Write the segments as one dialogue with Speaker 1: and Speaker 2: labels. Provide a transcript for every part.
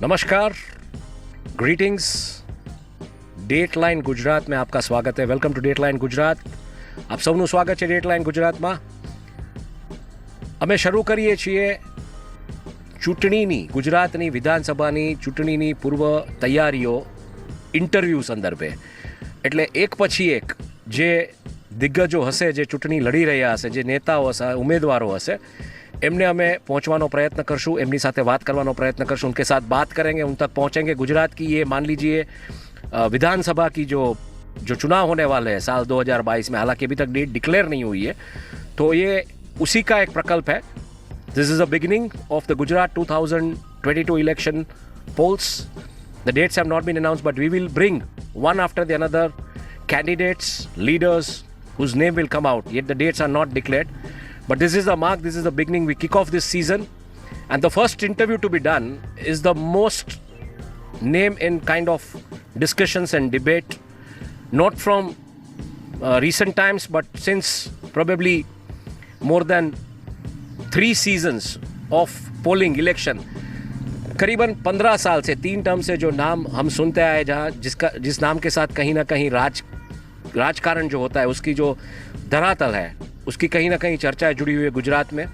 Speaker 1: નમસ્કાર, ગ્રીટિંગ્સ. ડેટલાઇન ગુજરાતમાં આપકા સ્વાગત है. Welcome to Dateline Gujarat. આપ સૌનું સ્વાગત છે ડેટલાઇન ગુજરાતમાં. અમે શરૂ કરીએ છીએ ચૂંટણીની, ગુજરાતની વિધાનસભાની ચૂંટણીની પૂર્વ તૈયારીઓ ઇન્ટરવ્યૂ સંદર્ભે. એટલે એક પછી એક જે દિગ્ગજો હશે, જે ચૂંટણી લડી રહ્યા હશે, જે નેતાઓ હશે, ઉમેદવારો હશે, એમને અમે पहुंचवानो प्रयत्न करशूँ, एमनी साथे बात करवानो प्रयत्न करशूँ, उनके साथ बात करेंगे, उन तक पहुँचेंगे. गुजरात की ये मान लीजिए विधानसभा की जो चुनाव होने वाले हैं साल 2022 में, हालांकि अभी तक डेट डिक्लेयर नहीं हुई है, तो ये उसी का एक प्रकल्प है. This is a beginning of the Gujarat 2022 election polls. The dates have not been announced, but we will bring one after the another candidates, leaders whose name will come out. Yet the dates are not declared. But this is the mark, this is the beginning. We kick off this season, and the first interview to be done is the most name in kind of discussions and debate, not from recent times, but since probably more than 3 seasons of polling election. करीबन 15 साल से 3 term से जो नाम हम सुनते आए, जहाँ जिस नाम के साथ कहीं ना कहीं राजकारण जो होता है, उसकी जो धरातल है, उसकी कहीं ना कहीं चर्चाएं जुड़ी हुई है गुजरात में.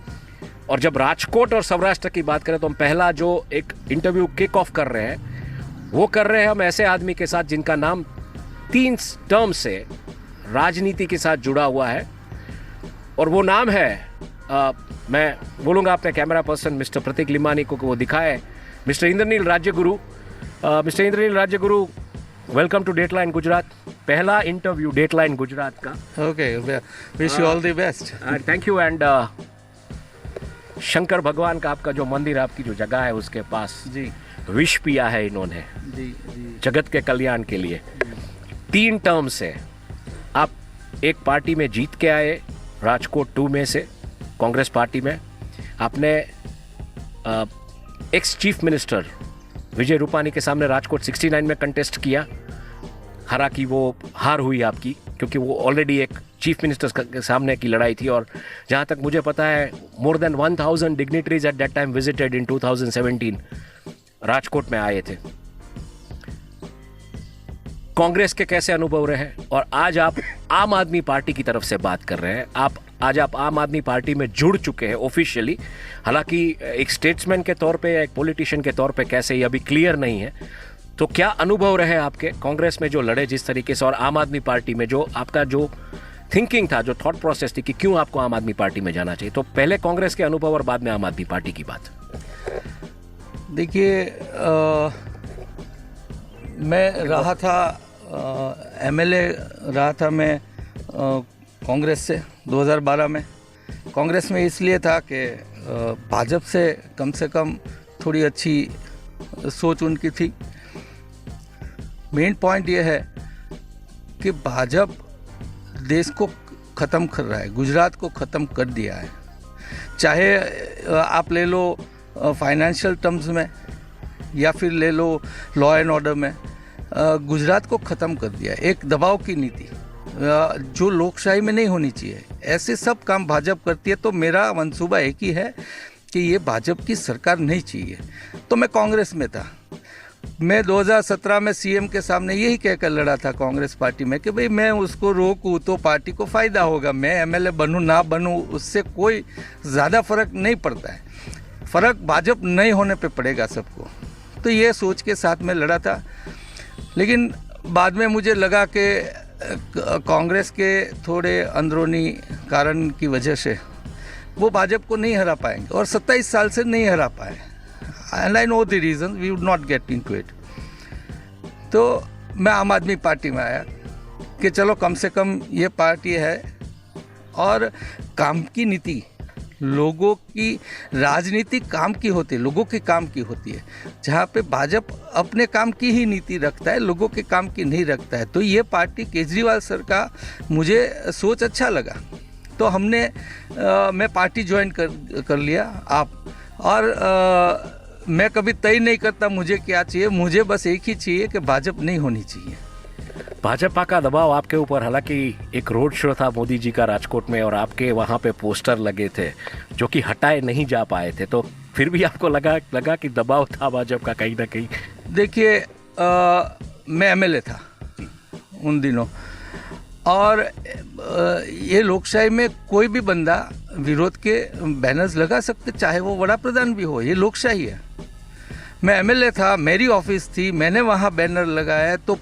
Speaker 1: और जब राजकोट और सौराष्ट्र की बात करें तो हम पहला जो एक इंटरव्यू किक ऑफ कर रहे हैं, वो कर रहे हैं हम ऐसे आदमी के साथ जिनका नाम 3 टर्म से राजनीति के साथ जुड़ा हुआ है. और वो नाम है, मैं बोलूँगा अपने camera person mister Prateek Limani को वो दिखाए, mister Indranil Rajyaguru. Mister Indranil Rajyaguru, welcome to Dateline Gujarat. पहला इंटरव्यू डेटलाइन गुजरात का.
Speaker 2: Okay, wish you all the best.
Speaker 1: Thank you. And Shankar भगवान का आपका जो मंदिर, आपकी जो जगह है, उसके पास
Speaker 2: जी
Speaker 1: विश पिया है इन्होंने
Speaker 2: जी जी
Speaker 1: जगत के कल्याण के लिए. 3 टर्म से आप एक पार्टी में जीत के आए, राजकोट 2 में से कांग्रेस पार्टी में. आपने ex chief minister Vijay Rupani के सामने राजकोट 69 में कंटेस्ट किया. हालांकि वो हार हुई आपकी, क्योंकि वो ऑलरेडी एक चीफ मिनिस्टर के सामने की लड़ाई थी. और जहाँ तक मुझे पता है, more than 1000 dignitaries at that time visited in 2017 Rajkot में आए थे. कांग्रेस के कैसे अनुभव रहे, और आज आप आम आदमी पार्टी की तरफ से बात कर रहे हैं. आज आप आम आदमी पार्टी में जुड़ चुके हैं ऑफिशियली. हालांकि एक स्टेट्समैन के तौर पे या एक पॉलिटिशियन के तौर पे कैसे, ये अभी क्लियर नहीं है. तो क्या अनुभव रहे आपके कांग्रेस में जो लड़े जिस तरीके से, और आम आदमी पार्टी में जो आपका जो थिंकिंग था, जो थॉट प्रोसेस थी कि क्यों आपको आम आदमी पार्टी में जाना चाहिए? तो पहले कांग्रेस के अनुभव और बाद में आम आदमी पार्टी की बात.
Speaker 2: देखिए, मैं रहा था एमएलए रहा था मैं कांग्रेस से 2012 में. कांग्रेस में इसलिए था कि भाजपा से कम थोड़ी अच्छी सोच उनकी थी. मेन पॉइंट ये है कि भाजपा देश को ख़त्म कर रहा है, गुजरात को ख़त्म कर दिया है. चाहे आप ले लो फाइनेंशियल टर्म्स में, या फिर ले लो लॉ एंड ऑर्डर में. गुजरात को ख़त्म कर दिया. एक दबाव की नीति जो लोकशाही में नहीं होनी चाहिए, ऐसे सब काम भाजपा करती है. तो मेरा मंसूबा एक ही है कि ये भाजपा की सरकार नहीं चाहिए. तो मैं कांग्रेस में था. मैं 2017 में सीएम के सामने यही कहकर लड़ा था कांग्रेस पार्टी में कि भाई मैं उसको रोकूं तो पार्टी को फ़ायदा होगा. मैं एमएलए बनूं ना बनूं, उससे कोई ज़्यादा फ़र्क नहीं पड़ता है. फ़र्क भाजपा नहीं होने पे पड़ेगा सबको. तो ये सोच के साथ में लड़ा था. लेकिन बाद में मुझे लगा कि कांग्रेस के थोड़े अंदरूनी कारण की वजह से वो भाजपा को नहीं हरा पाएंगे, और 27 साल से नहीं हरा पाए. And I know the reason, we would not get into it. तो मैं आम आदमी पार्टी में आया कि चलो कम से कम ये पार्टी है, और काम की नीति, लोगों की राजनीति काम की होती है, लोगों के काम की होती है. जहाँ पे भाजपा अपने काम की ही नीति रखता है, लोगों के काम की नहीं रखता है. तो ये पार्टी केजरीवाल सर का मुझे सोच अच्छा लगा. तो हमने मैं पार्टी ज्वाइन कर लिया. और मैं कभी तय नहीं करता मुझे क्या चाहिए. मुझे बस एक ही चाहिए कि भाजपा नहीं होनी चाहिए.
Speaker 1: भाजपा का दबाव आपके ऊपर, हालांकि एक रोड शो था मोदी जी का राजकोट में, और आपके वहाँ पे पोस्टर लगे थे जो कि हटाए नहीं जा पाए थे. तो फिर भी आपको लगा कि दबाव था भाजपा का कहीं ना कहीं?
Speaker 2: देखिए, मैं एमएलए था उन दिनों, और ये लोकशाही में कोई भी बंदा विरोध के बैनर्स लगा सकते, चाहे वो बड़ा प्रधान भी हो, ये लोकशाही है। मैं एमएलए था, मेरी ऑफिस थी, मैंने वहाँ बैनर लगाया, तो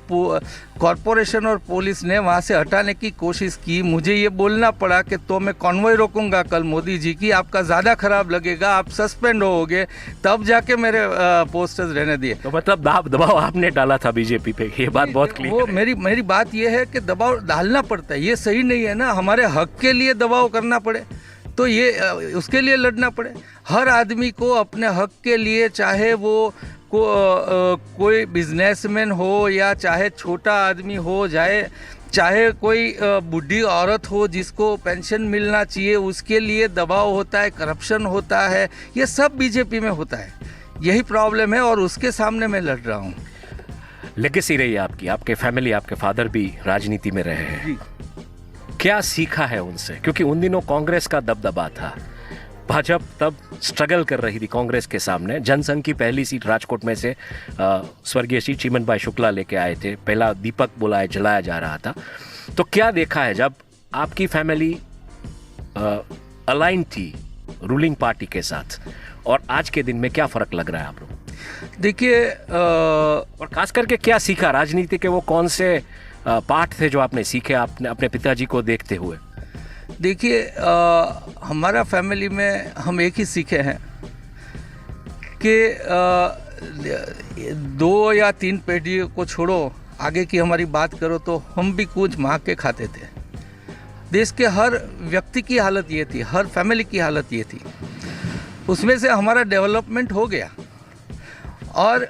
Speaker 2: कॉरपोरेशन और पुलिस ने वहाँ से हटाने की कोशिश की। मुझे ये बोलना पड़ा कि तो मैं कॉन्वॉय रोकूंगा कल मोदी जी की, आपका ज़्यादा खराब लगेगा, आप सस्पेंड होगे, तब जाके मेरे पोस्टर्स रहने दिए।
Speaker 1: तो मतलब दबाव आपने डाला था बीजेपी पे, ये बात बहुत क्लियर
Speaker 2: वो
Speaker 1: है।
Speaker 2: मेरी बात ये है कि दबाव डालना पड़ता है, ये सही नहीं है ना, हमारे हक के लिए दबाव करना पड़े तो ये उसके लिए लड़ना पड़े। हर आदमी को अपने हक के लिए, चाहे वो कोई बिजनेसमैन हो या चाहे छोटा आदमी हो, चाहे कोई बूढ़ी औरत हो जिसको पेंशन मिलना चाहिए, उसके लिए दबाव होता है, करप्शन होता है, ये सब बीजेपी में होता है। यही प्रॉब्लम है और उसके सामने मैं लड़ रहा हूँ।
Speaker 1: लेगेसी रही आपकी, आपके फैमिली, आपके फादर भी राजनीति में रहे हैं, क्या सीखा है उनसे? क्योंकि उन दिनों कांग्रेस का दबदबा था, भाजपा तब स्ट्रगल कर रही थी कांग्रेस के सामने। जनसंघ की पहली सीट राजकोट में से स्वर्गीय श्री चिमन भाई शुक्ला लेके आए थे, पहला दीपक जलाया जा रहा था। तो क्या देखा है जब आपकी फैमिली अलाइन थी रूलिंग पार्टी के साथ, और आज के दिन में क्या फर्क लग रहा है आप लोग?
Speaker 2: देखिए,
Speaker 1: और खास करके क्या सीखा राजनीति के, वो कौन से पाठ थे जो आपने सीखे आपने अपने पिताजी को देखते हुए?
Speaker 2: देखिए, हमारा फैमिली में हम एक ही सीखे हैं कि 2 या 3 पीढ़ी को छोड़ो, आगे की हमारी बात करो तो हम भी कुछ मांग के खाते थे। देश के हर व्यक्ति की हालत ये थी, हर फैमिली की हालत ये थी, उसमें से हमारा डेवलपमेंट हो गया और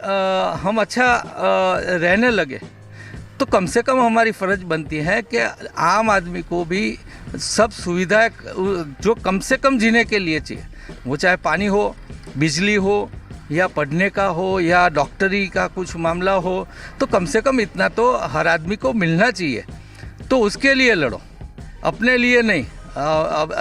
Speaker 2: हम अच्छा रहने लगे। तो कम से कम हमारी फ़र्ज बनती है कि आम आदमी को भी सब सुविधाएं जो कम से कम जीने के लिए चाहिए, वो चाहे पानी हो, बिजली हो, या पढ़ने का हो, या डॉक्टरी का कुछ मामला हो, तो कम से कम इतना तो हर आदमी को मिलना चाहिए। तो उसके लिए लड़ो, अपने लिए नहीं।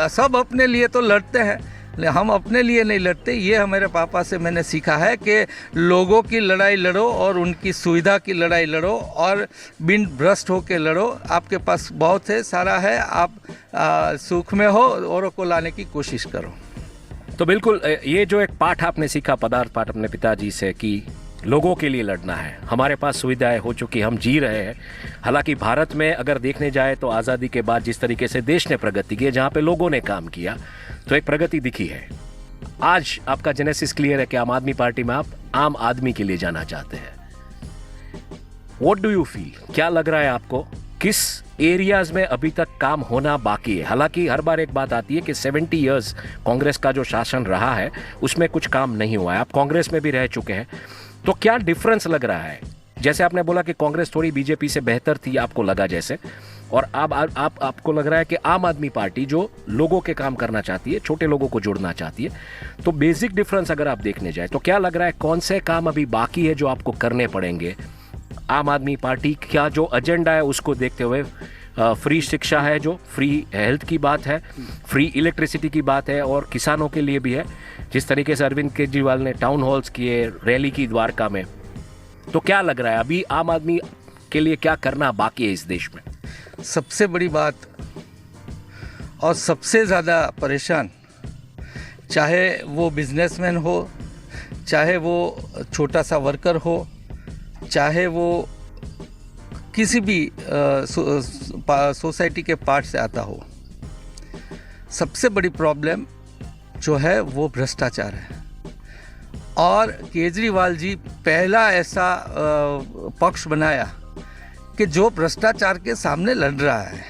Speaker 2: सब अपने लिए तो लड़ते हैं, हम अपने लिए नहीं लड़ते। ये हमारे पापा से मैंने सीखा है कि लोगों की लड़ाई लड़ो और उनकी सुविधा की लड़ाई लड़ो और बिन भ्रष्ट होकर लड़ो। आपके पास बहुत है, सारा है, आप सुख में हो, औरों को लाने की कोशिश करो।
Speaker 1: तो बिल्कुल ये जो एक पाठ आपने सीखा, पदार्थ पाठ अपने पिताजी से, कि लोगों के लिए लड़ना है, हमारे पास सुविधाएं हो चुकी, हम जी रहे हैं। हालांकि भारत में अगर देखने जाए तो आज़ादी के बाद जिस तरीके से देश ने प्रगति की है, जहाँ पे लोगों ने काम किया, तो एक प्रगति दिखी है। आज आपका जेनेसिस क्लियर है कि आम आदमी पार्टी में आप आम आदमी के लिए जाना चाहते हैं। व्हाट डू यू फील, क्या लग रहा है आपको, किस एरियाज में अभी तक काम होना बाकी है? हालांकि हर बार एक बात आती है कि 70 इयर्स कांग्रेस का जो शासन रहा है उसमें कुछ काम नहीं हुआ है। आप कांग्रेस में भी रह चुके हैं, तो क्या डिफरेंस लग रहा है? जैसे आपने बोला कि कांग्रेस थोड़ी बीजेपी से बेहतर थी, आपको लगा जैसे, और अब आपको लग रहा है कि आम आदमी पार्टी जो लोगों के काम करना चाहती है, छोटे लोगों को जोड़ना चाहती है। तो बेसिक डिफरेंस अगर आप देखने जाए तो क्या लग रहा है, कौन से काम अभी बाकी है जो आपको करने पड़ेंगे? आम आदमी पार्टी का जो एजेंडा है उसको देखते हुए, फ्री शिक्षा है, जो फ्री हेल्थ की बात है, फ्री इलेक्ट्रिसिटी की बात है, और किसानों के लिए भी है। जिस तरीके से अरविंद केजरीवाल ने टाउन हॉल्स किए, रैली की द्वारका में, तो क्या लग रहा है अभी आम आदमी के लिए क्या करना बाकी है इस देश में?
Speaker 2: सबसे बड़ी बात और सबसे ज़्यादा परेशान, चाहे वो बिजनेसमैन हो, चाहे वो छोटा सा वर्कर हो, चाहे वो किसी भी सोसाइटी के पार्ट से आता हो, सबसे बड़ी प्रॉब्लम जो है वो भ्रष्टाचार है। और केजरीवाल जी पहला ऐसा पक्ष बनाया कि जो भ्रष्टाचार के सामने लड़ रहा है।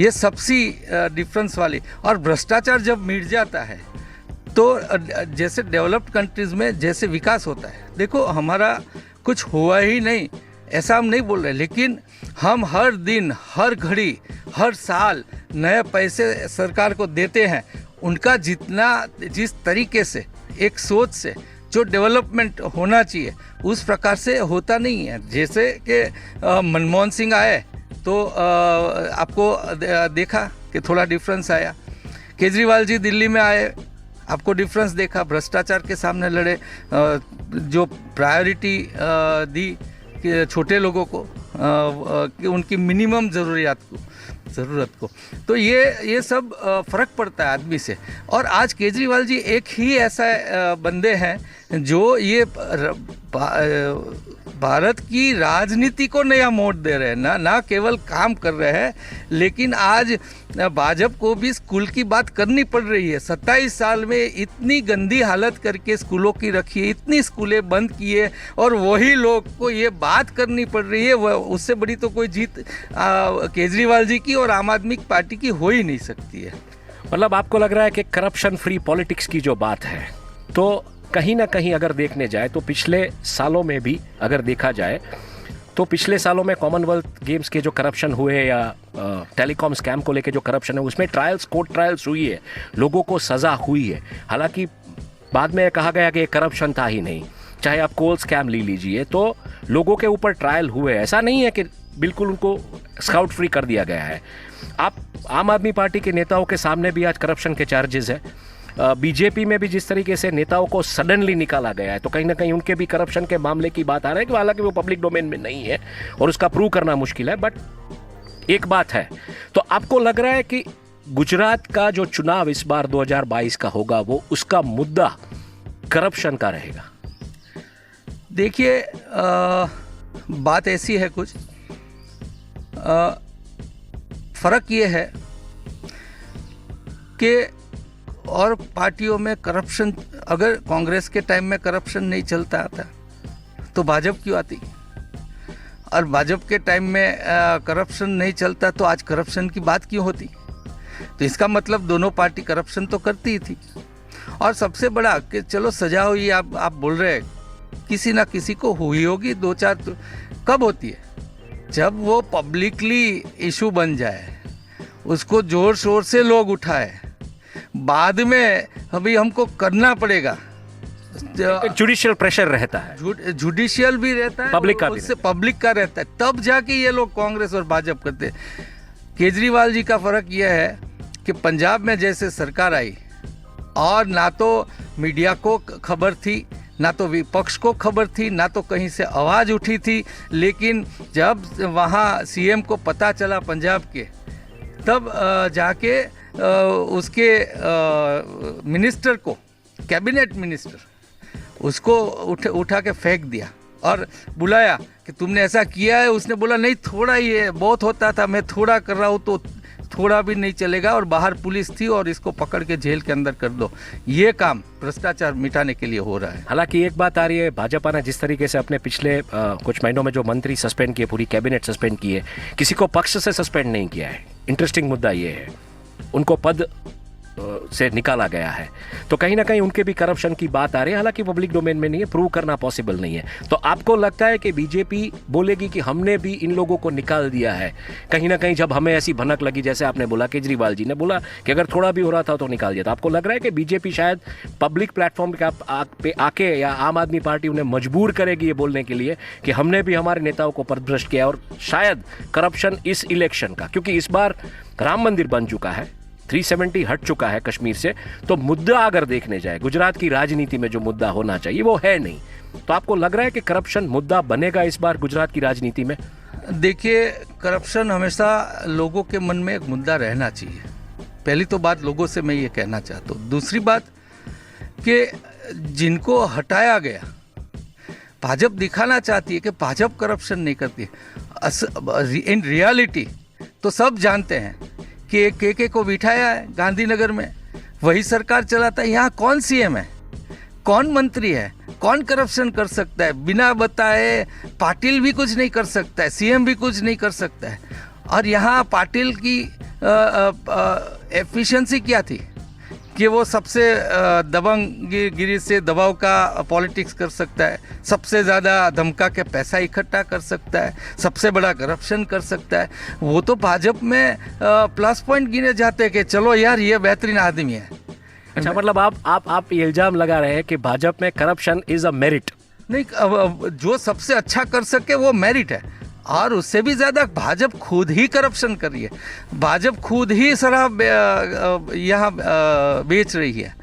Speaker 2: ये सबसे डिफरेंस वाली, और भ्रष्टाचार जब मिट जाता है तो जैसे डेवलप्ड कंट्रीज़ में जैसे विकास होता है, देखो हमारा कुछ हुआ ही नहीं ऐसा हम नहीं बोल रहे, लेकिन हम हर दिन, हर घड़ी, हर साल नए पैसे सरकार को देते हैं। उनका जिस तरीके से, एक सोच से जो डेवलपमेंट होना चाहिए उस प्रकार से होता नहीं है। जैसे कि मनमोहन सिंह आए तो आपको देखा कि थोड़ा डिफरेंस आया। केजरीवाल जी दिल्ली में आए आपको डिफरेंस देखा, भ्रष्टाचार के सामने लड़े, जो प्रायोरिटी दी कि छोटे लोगों को, कि उनकी मिनिमम ज़रूरत को। तो ये सब फ़र्क पड़ता है आदमी से। और आज केजरीवाल जी एक ही ऐसा बंदे हैं जो ये भारत की राजनीति को नया मोड़ दे रहे हैं, ना केवल काम कर रहे हैं, लेकिन आज भाजपा को भी स्कूल की बात करनी पड़ रही है। 27 साल में इतनी गंदी हालत करके स्कूलों की रखी है, इतनी स्कूलें बंद किए, और वही लोग को ये बात करनी पड़ रही है। उससे बड़ी तो कोई जीत केजरीवाल जी की और आम आदमी पार्टी की हो ही नहीं सकती है।
Speaker 1: मतलब आपको लग रहा है कि करप्शन फ्री पॉलिटिक्स की जो बात है, तो कहीं ना कहीं अगर देखने जाए तो पिछले सालों में भी अगर देखा जाए तो पिछले सालों में कॉमनवेल्थ गेम्स के जो करप्शन हुए या टेलीकॉम स्कैम को लेके जो करप्शन है, उसमें कोर्ट ट्रायल्स हुई है, लोगों को सज़ा हुई है। हालांकि बाद में कहा गया कि ये करप्शन था ही नहीं। चाहे आप कोल स्कैम ले लीजिए, तो लोगों के ऊपर ट्रायल हुए, ऐसा नहीं है कि बिल्कुल उनको स्काउट फ्री कर दिया गया है। आप आम आदमी पार्टी के नेताओं के सामने भी आज करप्शन के चार्जेस है। बीजेपी में भी जिस तरीके से नेताओं को सडनली निकाला गया है, तो कहीं ना कहीं उनके भी करप्शन के मामले की बात आ रहा है, कि हालांकि वो पब्लिक डोमेन में नहीं है और उसका प्रूव करना मुश्किल है। बट एक बात है, तो आपको लग रहा है कि गुजरात का जो चुनाव इस बार 2022 का होगा, वो उसका मुद्दा करप्शन का रहेगा?
Speaker 2: देखिए, बात ऐसी है, कुछ फ़र्क ये है कि और पार्टियों में करप्शन, अगर कांग्रेस के टाइम में करप्शन नहीं चलता आता तो भाजपा क्यों आती, और भाजपा के टाइम में करप्शन नहीं चलता तो आज करप्शन की बात क्यों होती? तो इसका मतलब दोनों पार्टी करप्शन तो करती ही थी। और सबसे बड़ा कि चलो सजा हुई, आप बोल रहे हैं, किसी ना किसी को हुई होगी, 2-4 तो कब होती है? जब वो पब्लिकली इशू बन जाए, उसको जोर शोर से लोग उठाए, बाद में अभी हमको करना पड़ेगा।
Speaker 1: जुडिशियल प्रेशर रहता है,
Speaker 2: जुडिशियल भी रहता है,
Speaker 1: पब्लिक का भी
Speaker 2: उससे पब्लिक का रहता है, तब जाके ये लोग कांग्रेस और भाजपा करते हैं। केजरीवाल जी का फ़र्क यह है कि पंजाब में जैसे सरकार आई, और ना तो मीडिया को खबर थी, ना तो विपक्ष को खबर थी, ना तो कहीं से आवाज़ उठी थी, लेकिन जब वहाँ सीएम को पता चला पंजाब के, तब जाके उसके मिनिस्टर को, कैबिनेट मिनिस्टर, उसको उठा के फेंक दिया और बुलाया कि तुमने ऐसा किया है। उसने बोला नहीं, थोड़ा ही है, बहुत होता था, मैं थोड़ा कर रहा हूँ, तो थोड़ा भी नहीं चलेगा, और बाहर पुलिस थी और इसको पकड़ के जेल के अंदर कर दो। ये काम भ्रष्टाचार मिटाने के लिए हो रहा है।
Speaker 1: हालांकि एक बात आ रही है, भाजपा ने जिस तरीके से अपने पिछले कुछ महीनों में जो मंत्री सस्पेंड किए, पूरी कैबिनेट सस्पेंड की है, किसी को पक्ष से सस्पेंड नहीं किया है। इंटरेस्टिंग मुद्दा ये है, उनको पद से निकाला गया है, तो कहीं ना कहीं उनके भी करप्शन की बात आ रही है। हालांकि पब्लिक डोमेन में नहीं है, प्रूव करना पॉसिबल नहीं है। तो आपको लगता है कि बीजेपी बोलेगी कि हमने भी इन लोगों को निकाल दिया है, कहीं ना कहीं जब हमें ऐसी भनक लगी, जैसे आपने बोला, केजरीवाल जी ने बोला कि अगर थोड़ा भी हो रहा था तो निकाल दिया, तो आपको लग रहा है कि बीजेपी शायद पब्लिक प्लेटफॉर्म पे आके, या आम आदमी पार्टी उन्हें मजबूर करेगी ये बोलने के लिए कि हमने भी हमारे नेताओं को पदभ्रष्ट किया, और शायद करप्शन इस इलेक्शन का, क्योंकि इस बार राम मंदिर बन चुका है, 370 हट चुका है कश्मीर से, तो मुद्दा अगर देखने जाए गुजरात की राजनीति में जो मुद्दा होना चाहिए वो है नहीं, तो आपको लग रहा है कि करप्शन मुद्दा बनेगा इस बार गुजरात की राजनीति में?
Speaker 2: देखिए, करप्शन हमेशा लोगों के मन में एक मुद्दा रहना चाहिए। पहली तो बात लोगों से मैं ये कहना चाहता हूँ। दूसरी बात कि जिनको हटाया गया, भाजपा दिखाना चाहती है कि भाजपा करप्शन नहीं करती। इन रियलिटी तो सब जानते हैं कि एक के को बिठाया है गांधीनगर में, वही सरकार चलाता है। यहाँ कौन सीएम है, कौन मंत्री है, कौन करप्शन कर सकता है? बिना बताए पाटिल भी कुछ नहीं कर सकता है, सीएम भी कुछ नहीं कर सकता है। और यहाँ पाटिल की एफिशिएंसी क्या थी कि वो सबसे दबंगगिरी से दबाव का पॉलिटिक्स कर सकता है, सबसे ज़्यादा धमका के पैसा इकट्ठा कर सकता है, सबसे बड़ा करप्शन कर सकता है। वो तो भाजपा में प्लस पॉइंट गिने जाते हैं कि चलो यार ये बेहतरीन आदमी है।
Speaker 1: अच्छा, मतलब आप ये इल्जाम लगा रहे हैं कि भाजपा में करप्शन इज अ मेरिट?
Speaker 2: नहीं, जो सबसे अच्छा कर सके वो मेरिट है, और उससे भी ज़्यादा भाजपा खुद ही करप्शन कर रही है। भाजपा खुद ही शराब यहाँ बेच रही है।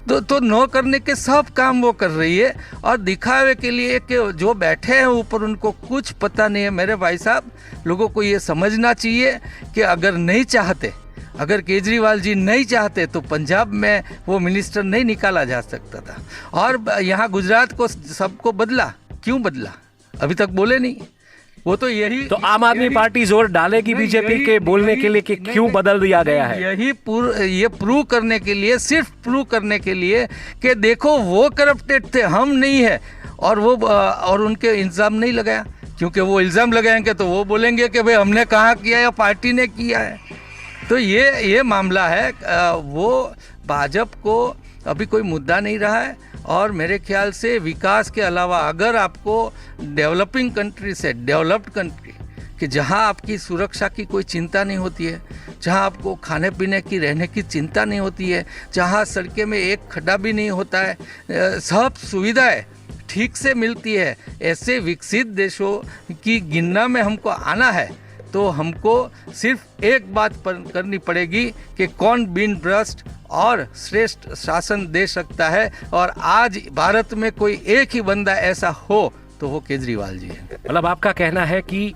Speaker 2: तो नो करने के सब काम वो कर रही है और दिखावे के लिए कि जो बैठे हैं ऊपर उनको कुछ पता नहीं है। मेरे भाई साहब, लोगों को ये समझना चाहिए कि अगर नहीं चाहते, अगर केजरीवाल जी नहीं चाहते तो पंजाब में वो मिनिस्टर नहीं निकाला जा सकता था। और यहाँ गुजरात को सबको बदला, क्यों बदला? अभी तक बोले नहीं। वो तो यही,
Speaker 1: तो आम आदमी पार्टी जोर डालेगी बीजेपी के बोलने के लिए कि क्यों बदल दिया गया है?
Speaker 2: ये प्रूव करने के लिए, सिर्फ प्रूव करने के लिए कि देखो वो करप्टेड थे, हम नहीं है। और उनके इल्ज़ाम नहीं लगाया, क्योंकि वो इल्ज़ाम लगाएंगे तो वो बोलेंगे कि भाई हमने कहाँ किया या पार्टी ने किया है। तो ये मामला है। वो भाजपा को अभी कोई मुद्दा नहीं रहा है। और मेरे ख्याल से विकास के अलावा अगर आपको डेवलपिंग कंट्री से, डेवलप्ड कंट्री कि जहां आपकी सुरक्षा की कोई चिंता नहीं होती है, जहां आपको खाने पीने की, रहने की चिंता नहीं होती है, जहां सड़कें में एक खड्डा भी नहीं होता है, सब सुविधाएं ठीक से मिलती है, ऐसे विकसित देशों की गिनना में हमको आना है तो हमको सिर्फ एक बात करनी पड़ेगी कि कौन बिन भ्रष्ट और श्रेष्ठ शासन दे सकता है। और आज भारत में कोई एक ही बंदा ऐसा हो तो वो केजरीवाल जी है।
Speaker 1: मतलब आपका कहना है कि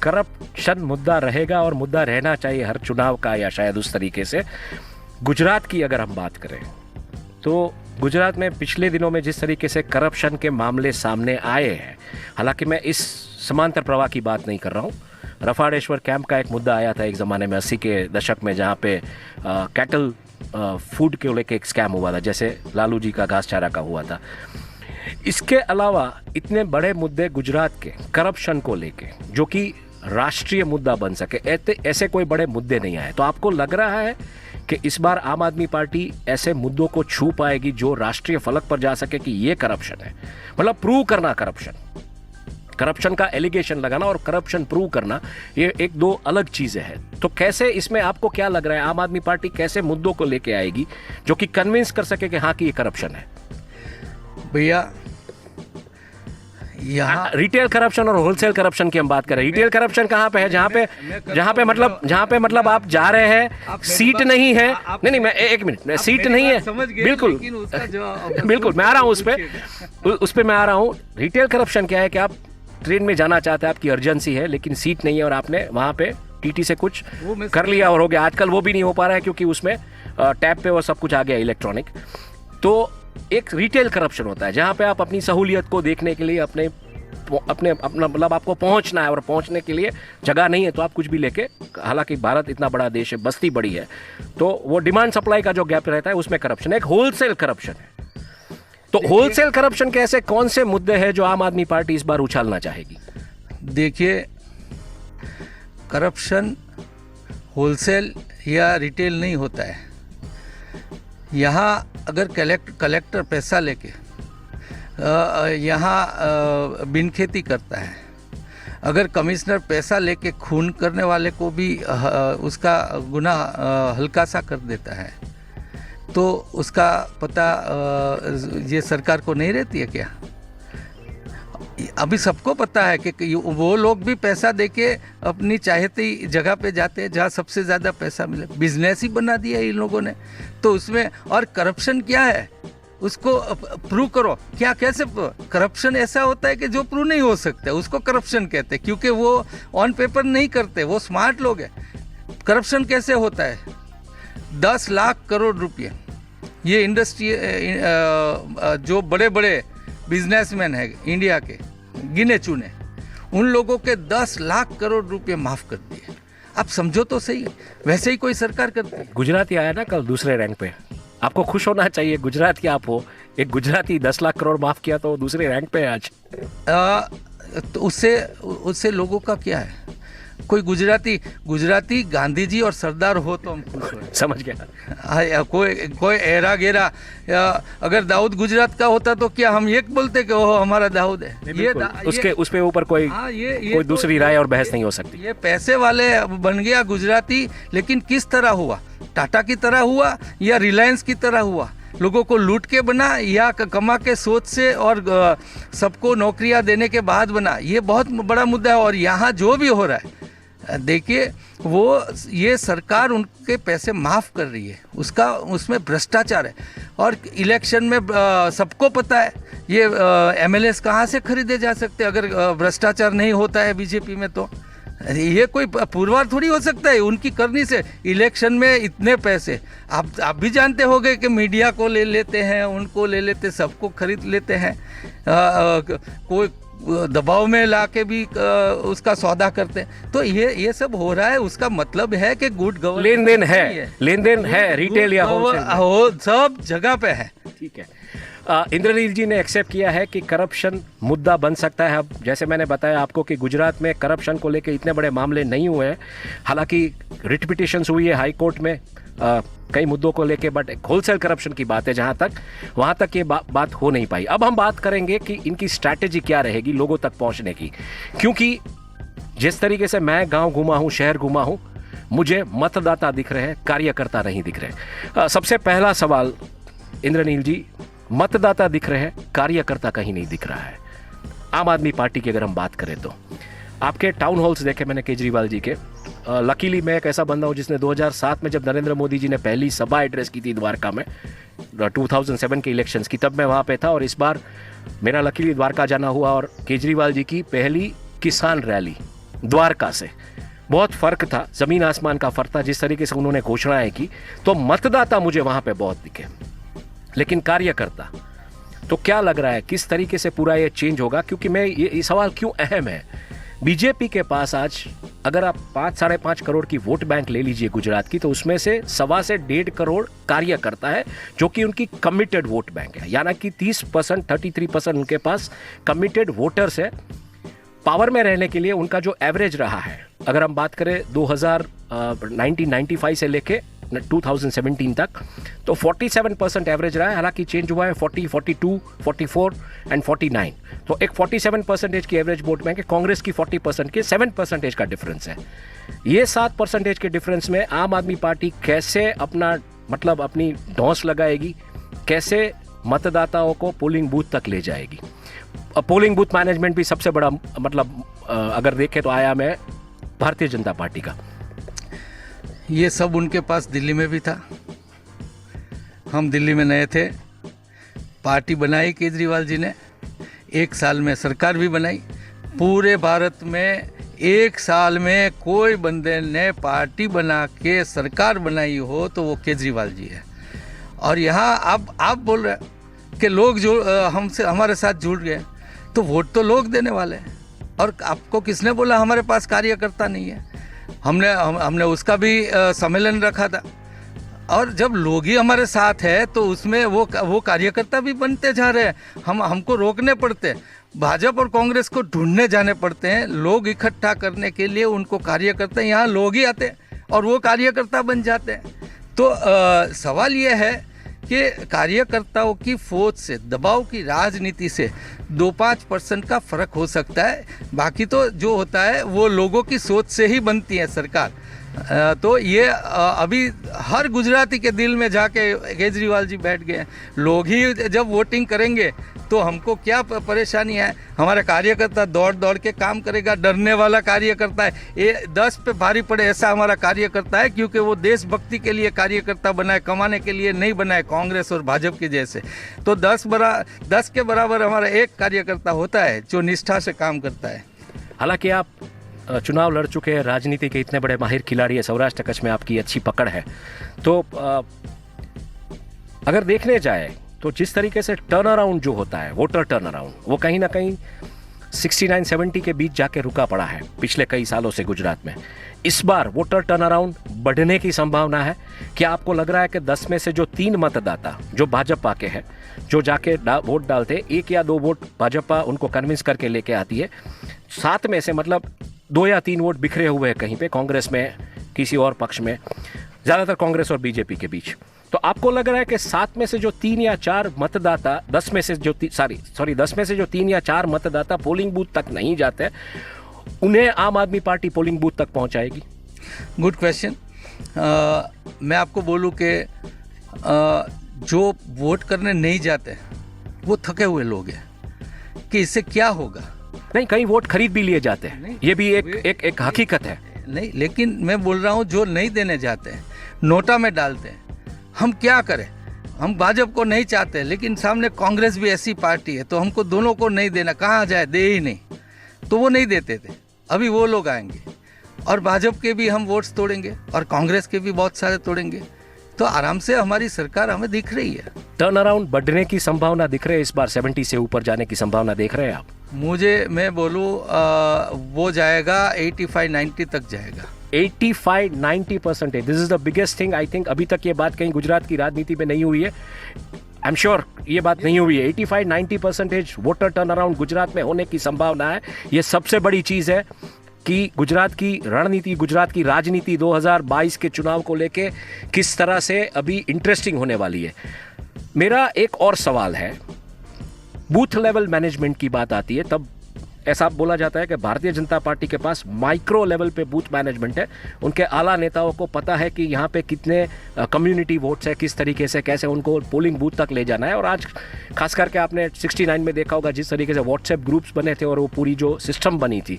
Speaker 1: करप्शन मुद्दा रहेगा और मुद्दा रहना चाहिए हर चुनाव का, या शायद उस तरीके से। गुजरात की अगर हम बात करें तो गुजरात में पिछले दिनों में जिस तरीके से करप्शन के मामले सामने आए हैं, हालांकि मैं इस समांतर प्रवाह की बात नहीं कर रहा हूँ। रफाड़ेश्वर कैंप का एक मुद्दा आया था एक ज़माने में 80 के दशक में, जहाँ पे कैटल फूड के लेके एक स्कैम हुआ था, जैसे लालू जी का घास चारा का हुआ था। इसके अलावा इतने बड़े मुद्दे गुजरात के करप्शन को लेके जो कि राष्ट्रीय मुद्दा बन सके, ऐसे कोई बड़े मुद्दे नहीं आए। तो आपको लग रहा है कि इस बार आम आदमी पार्टी ऐसे मुद्दों को छू पाएगी जो राष्ट्रीय फलक पर जा सके कि ये करप्शन है? मतलब प्रूव करना, करप्शन का एलिगेशन लगाना और करप्शन प्रूव करना, ये एक दो अलग चीजें हैं। तो कैसे, इसमें आपको क्या लग रहा है, आम आदमी पार्टी कैसे मुद्दों को लेके आएगी जो कि कन्विंस कर सके कि हाँ कि ये करप्शन है?
Speaker 2: भैया, यहाँ
Speaker 1: रिटेल करप्शन और होलसेल करप्शन की हम बात करें। रिटेल करप्शन कहाँ पे है? जहाँ पे मतलब आप जा रहे हैं, सीट नहीं है। नहीं, मैं एक मिनट, सीट नहीं है, बिल्कुल बिल्कुल, मैं आ रहा हूँ उस पे मैं आ रहा हूँ। रिटेल करप्शन क्या है कि आप ट्रेन में जाना चाहते हैं, आपकी अर्जेंसी है, लेकिन सीट नहीं है और आपने वहाँ पे टीटी से कुछ कर लिया और हो गया। आजकल वो भी नहीं हो पा रहा है क्योंकि उसमें टैब पे वो सब कुछ आ गया इलेक्ट्रॉनिक। तो एक रिटेल करप्शन होता है जहाँ पे आप अपनी सहूलियत को देखने के लिए अपना मतलब आपको पहुँचना है और पहुँचने के लिए जगह नहीं है तो आप कुछ भी लेके, हालांकि भारत इतना बड़ा देश है, बस्ती बड़ी है, तो वो डिमांड सप्लाई का जो गैप रहता है उसमें करप्शन है। एक होलसेल करप्शन है। तो होलसेल करप्शन के ऐसे कौन से मुद्दे हैं जो आम आदमी पार्टी इस बार उछालना चाहेगी?
Speaker 2: देखिए, करप्शन होलसेल या रिटेल नहीं होता है। यहाँ अगर कलेक्टर पैसा लेके यहाँ बिन खेती करता है, अगर कमिश्नर पैसा लेके खून करने वाले को भी उसका गुनाह हल्का सा कर देता है, तो उसका पता ये सरकार को नहीं रहती है क्या? अभी सबको पता है कि वो लोग भी पैसा देके अपनी चाहती जगह पे जाते हैं जहाँ सबसे ज़्यादा पैसा मिले। बिजनेस ही बना दिया इन लोगों ने। तो उसमें और करप्शन क्या है उसको प्रूव करो। क्या, कैसे? करप्शन ऐसा होता है कि जो प्रूव नहीं हो सकता, उसको करप्शन कहते हैं, क्योंकि वो ऑन पेपर नहीं करते, वो स्मार्ट लोग हैं। करप्शन कैसे होता है? 10 लाख करोड़ रुपये ये इंडस्ट्री, जो बड़े बड़े बिजनेसमैन है इंडिया के, गिने चुने, उन लोगों के 10 लाख करोड़ रुपए माफ कर दिए। आप समझो तो सही, वैसे ही कोई सरकार करती है।
Speaker 1: गुजराती आया ना कल दूसरे रैंक पे, आपको खुश होना चाहिए। गुजरात की आप हो, एक गुजराती 10 लाख करोड़ माफ किया तो दूसरे रैंक पे है आज।
Speaker 2: तो उससे लोगों का क्या है? कोई गुजराती गांधी जी और सरदार हो तो हम खुश हो।
Speaker 1: समझ गया।
Speaker 2: कोई एरा गेरा, अगर दाऊद गुजरात का होता तो क्या हम ये बोलते कि वो हमारा दाऊद है?
Speaker 1: उसके ऊपर कोई दूसरी राय और बहस नहीं हो सकती।
Speaker 2: ये पैसे वाले बन गया गुजराती, लेकिन किस तरह हुआ? टाटा की तरह हुआ या रिलायंस की तरह हुआ? लोगों को लूट के बना या कमा के सोच से और सबको नौकरियां देने के बाद बना? ये बहुत बड़ा मुद्दा है। और यहाँ जो भी हो रहा है, देखिए वो ये सरकार उनके पैसे माफ़ कर रही है, उसका उसमें भ्रष्टाचार है। और इलेक्शन में सबको पता है ये एमएलएस कहाँ से खरीदे जा सकते हैं अगर भ्रष्टाचार नहीं होता है बीजेपी में। तो ये कोई पूर्वार थोड़ी हो सकता है उनकी करनी से। इलेक्शन में इतने पैसे आप भी जानते होंगे कि मीडिया को ले लेते हैं, उनको ले लेते, सबको खरीद लेते हैं, कोई दबाव में लाके भी उसका सौदा करते हैं। तो ये सब हो रहा है, उसका मतलब है कि गुड गवर्नेंस
Speaker 1: लेन देन है रिटेल या होलसेल
Speaker 2: सब जगह पे है।
Speaker 1: ठीक है। इंद्रनील जी ने एक्सेप्ट किया है कि करप्शन मुद्दा बन सकता है। अब जैसे मैंने बताया आपको कि गुजरात में करप्शन को लेकर इतने बड़े मामले नहीं हुए हैं, हालांकि रिट पिटिशंस हुई है हाई कोर्ट में कई मुद्दों को लेके, बट होलसेल करप्शन की बात है जहां तक, वहां तक ये बात हो नहीं पाई। अब हम बात करेंगे कि इनकी स्ट्रैटेजी क्या रहेगी लोगों तक पहुंचने की, क्योंकि जिस तरीके से मैं गांव घुमा हूं, शहर घुमा हूं, मुझे मतदाता दिख रहे हैं, कार्यकर्ता नहीं दिख रहे। सबसे पहला सवाल इंद्रनील जी, मतदाता दिख रहे हैं, कार्यकर्ता कहीं नहीं दिख रहा है। आम आदमी पार्टी की अगर हम बात करें तो आपके टाउन हॉल्स देखे मैंने केजरीवाल जी के। लकीली मैं एक ऐसा बंदा हूं जिसने 2007 में जब नरेंद्र मोदी जी ने पहली सभा एड्रेस की थी द्वारका में 2007 के इलेक्शंस की, तब मैं वहां पे था। और इस बार मेरा लकीली द्वारका जाना हुआ और केजरीवाल जी की पहली किसान रैली द्वारका से, बहुत फर्क था, जमीन आसमान का फर्क था जिस तरीके से उन्होंने घोषणाएं की। तो मतदाता मुझे वहां पे बहुत दिखे, लेकिन कार्यकर्ता तो क्या लग रहा है किस तरीके से पूरा ये चेंज होगा? क्योंकि मैं ये सवाल क्यों अहम है, बीजेपी के पास आज अगर आप 5-5.5 करोड़ की वोट बैंक ले लीजिए गुजरात की, तो उसमें से 1.25 से 1.5 करोड़ कार्यकर्ता है जो कि उनकी कमिटेड वोट बैंक है, यानी कि 30%, 33% उनके पास कमिटेड वोटर्स है। पावर में रहने के लिए उनका जो एवरेज रहा है, अगर हम बात करें 1995 से लेके 2017 तक, तो 47% एवरेज रहा है। हालांकि चेंज हुआ है 40, 42, 44 एंड 49। तो एक 47% की एवरेज वोट बैंक है, कांग्रेस की 40% के 7% का डिफरेंस है। ये 7% के डिफरेंस में आम आदमी पार्टी कैसे अपनी धौंस लगाएगी, कैसे मतदाताओं को पोलिंग बूथ तक ले जाएगी? पोलिंग बूथ मैनेजमेंट भी सबसे बड़ा अगर देखें तो आयाम है भारतीय जनता पार्टी का।
Speaker 2: ये सब उनके पास दिल्ली में भी था। हम दिल्ली में नए थे, पार्टी बनाई केजरीवाल जी ने, 1 साल में सरकार भी बनाई। पूरे भारत में 1 साल में कोई बंदे ने पार्टी बना के सरकार बनाई हो तो वो केजरीवाल जी है। और यहाँ आप बोल रहे हैं कि लोग जो हमारे साथ जुड़ गए, तो वोट तो लोग देने वाले हैं। और आपको किसने बोला हमारे पास कार्यकर्ता नहीं है? हमने उसका भी सम्मेलन रखा था। और जब लोग ही हमारे साथ है तो उसमें वो कार्यकर्ता भी बनते जा रहे हैं। हमको रोकने पड़ते हैं, भाजपा और कांग्रेस को ढूंढने जाने पड़ते हैं लोग इकट्ठा करने के लिए उनको कार्यकर्ता। यहाँ लोग ही आते हैं और वो कार्यकर्ता बन जाते हैं। तो सवाल ये है कि कार्यकर्ताओं की फौज से, दबाव की राजनीति से 2-5% का फर्क हो सकता है, बाकी तो जो होता है वो लोगों की सोच से ही बनती है सरकार। तो ये अभी हर गुजराती के दिल में जाके केजरीवाल जी बैठ गए हैं। लोग ही जब वोटिंग करेंगे तो हमको क्या परेशानी है? हमारा कार्यकर्ता दौड़ दौड़ के काम करेगा, डरने वाला कार्यकर्ता है, ये 10 पे भारी पड़े ऐसा हमारा कार्यकर्ता है, क्योंकि वो देशभक्ति के लिए कार्यकर्ता बनाए, कमाने के लिए नहीं बनाए कांग्रेस और भाजपा के जैसे। तो 10 के बराबर हमारा एक कार्यकर्ता होता है जो निष्ठा से काम करता है।
Speaker 1: हालांकि आप चुनाव लड़ चुके हैं, राजनीति के इतने बड़े माहिर खिलाड़ी है, सौराष्ट्र कच्छ में आपकी अच्छी पकड़ है, तो अगर देखने जाए तो जिस तरीके से टर्न अराउंड जो होता है, वोटर टर्न अराउंड, वो कहीं ना कहीं 69-70 के बीच जाके रुका पड़ा है पिछले कई सालों से गुजरात में। इस बार वोटर टर्न अराउंड बढ़ने की संभावना है। क्या आपको लग रहा है कि 10 में से जो 3 मतदाता जो भाजपा के हैं, जो जाके वोट डालते, 1 या 2 वोट भाजपा उनको कन्विंस करके लेके आती है, 7 में से मतलब 2 या 3 वोट बिखरे हुए हैं कहीं पे कांग्रेस में, किसी और पक्ष में, ज़्यादातर कांग्रेस और बीजेपी के बीच। तो आपको लग रहा है कि 7 में से जो 3 या 4 मतदाता, 10 में से जो 3 या 4 मतदाता पोलिंग बूथ तक नहीं जाते, उन्हें आम आदमी पार्टी पोलिंग बूथ तक पहुंचाएगी?
Speaker 2: Good question. मैं आपको बोलूं कि जो वोट करने नहीं जाते वो थके हुए लोग हैं कि इससे क्या होगा।
Speaker 1: नहीं, कई वोट खरीद भी लिए जाते हैं, ये भी एक हकीकत है।
Speaker 2: नहीं, लेकिन मैं बोल रहा हूँ जो नहीं देने जाते हैं, नोटा में डालते हैं, हम क्या करें? हम भाजपा को नहीं चाहते, लेकिन सामने कांग्रेस भी ऐसी पार्टी है, तो हमको दोनों को नहीं देना, कहाँ जाए, दे ही नहीं, तो वो नहीं देते थे। अभी वो लोग आएंगे और भाजपा के भी हम वोट्स तोड़ेंगे और कांग्रेस के भी बहुत सारे तोड़ेंगे, तो आराम से हमारी सरकार हमें दिख रही है।
Speaker 1: टर्न अराउंड बढ़ने की संभावना दिख रही है, इस बार 70 से ऊपर जाने की संभावना देख रहे हैं आप?
Speaker 2: मैं बोलूँ वो जाएगा 85-90 तक जाएगा।
Speaker 1: 85-90%। This is the biggest thing. I think अभी तक ये बात कहीं गुजरात की राजनीति में नहीं हुई है। आई एम श्योर ये बात नहीं हुई है। 85-90% वोटर टर्न अराउंड गुजरात में होने की संभावना है। ये सबसे बड़ी चीज़ है कि गुजरात की रणनीति, गुजरात की राजनीति 2022 के चुनाव को लेके किस तरह से अभी इंटरेस्टिंग होने वाली है। मेरा एक और सवाल है, बूथ लेवल मैनेजमेंट की बात आती है तब ऐसा बोला जाता है कि भारतीय जनता पार्टी के पास माइक्रो लेवल पे बूथ मैनेजमेंट है। उनके आला नेताओं को पता है कि यहाँ पे कितने कम्युनिटी वोट्स है, किस तरीके से कैसे उनको पोलिंग बूथ तक ले जाना है। और आज खास करके आपने 69 में देखा होगा जिस तरीके से व्हाट्सएप ग्रुप्स बने थे और वो पूरी जो सिस्टम बनी थी,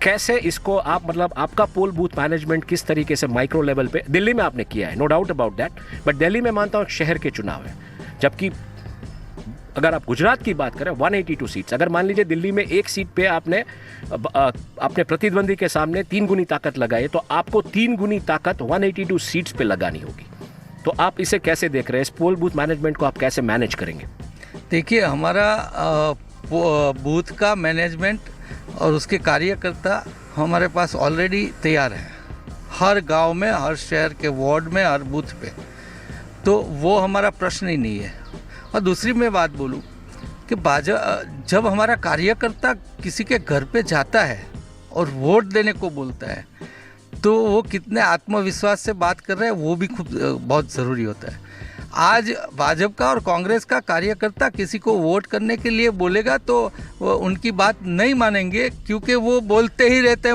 Speaker 1: कैसे इसको आप मतलब आपका पोल बूथ मैनेजमेंट किस तरीके से माइक्रो लेवल पे दिल्ली में आपने किया है, no doubt about that, but Delhi में मानता हूँ शहर के चुनाव है। जबकि अगर आप गुजरात की बात करें 182 सीट्स, अगर मान लीजिए दिल्ली में एक सीट पे आपने अपने प्रतिद्वंदी के सामने 3 गुनी ताकत लगाई, तो आपको 3 गुनी ताकत 182 सीट्स पे लगानी होगी। तो आप इसे कैसे देख रहे हैं, इस पोल बूथ मैनेजमेंट को आप कैसे मैनेज करेंगे?
Speaker 2: देखिए, हमारा बूथ का मैनेजमेंट और उसके कार्यकर्ता हमारे पास ऑलरेडी तैयार हैं, हर गांव में, हर शहर के वार्ड में, हर बूथ पे, तो वो हमारा प्रश्न ही नहीं है। और दूसरी मैं बात बोलूं कि जब हमारा कार्यकर्ता किसी के घर पे जाता है और वोट देने को बोलता है, तो वो कितने आत्मविश्वास से बात कर रहे हैं वो भी खूब बहुत ज़रूरी होता है। आज भाजपा का और कांग्रेस का कार्यकर्ता किसी को वोट करने के लिए बोलेगा तो उनकी बात नहीं मानेंगे, क्योंकि वो बोलते ही रहते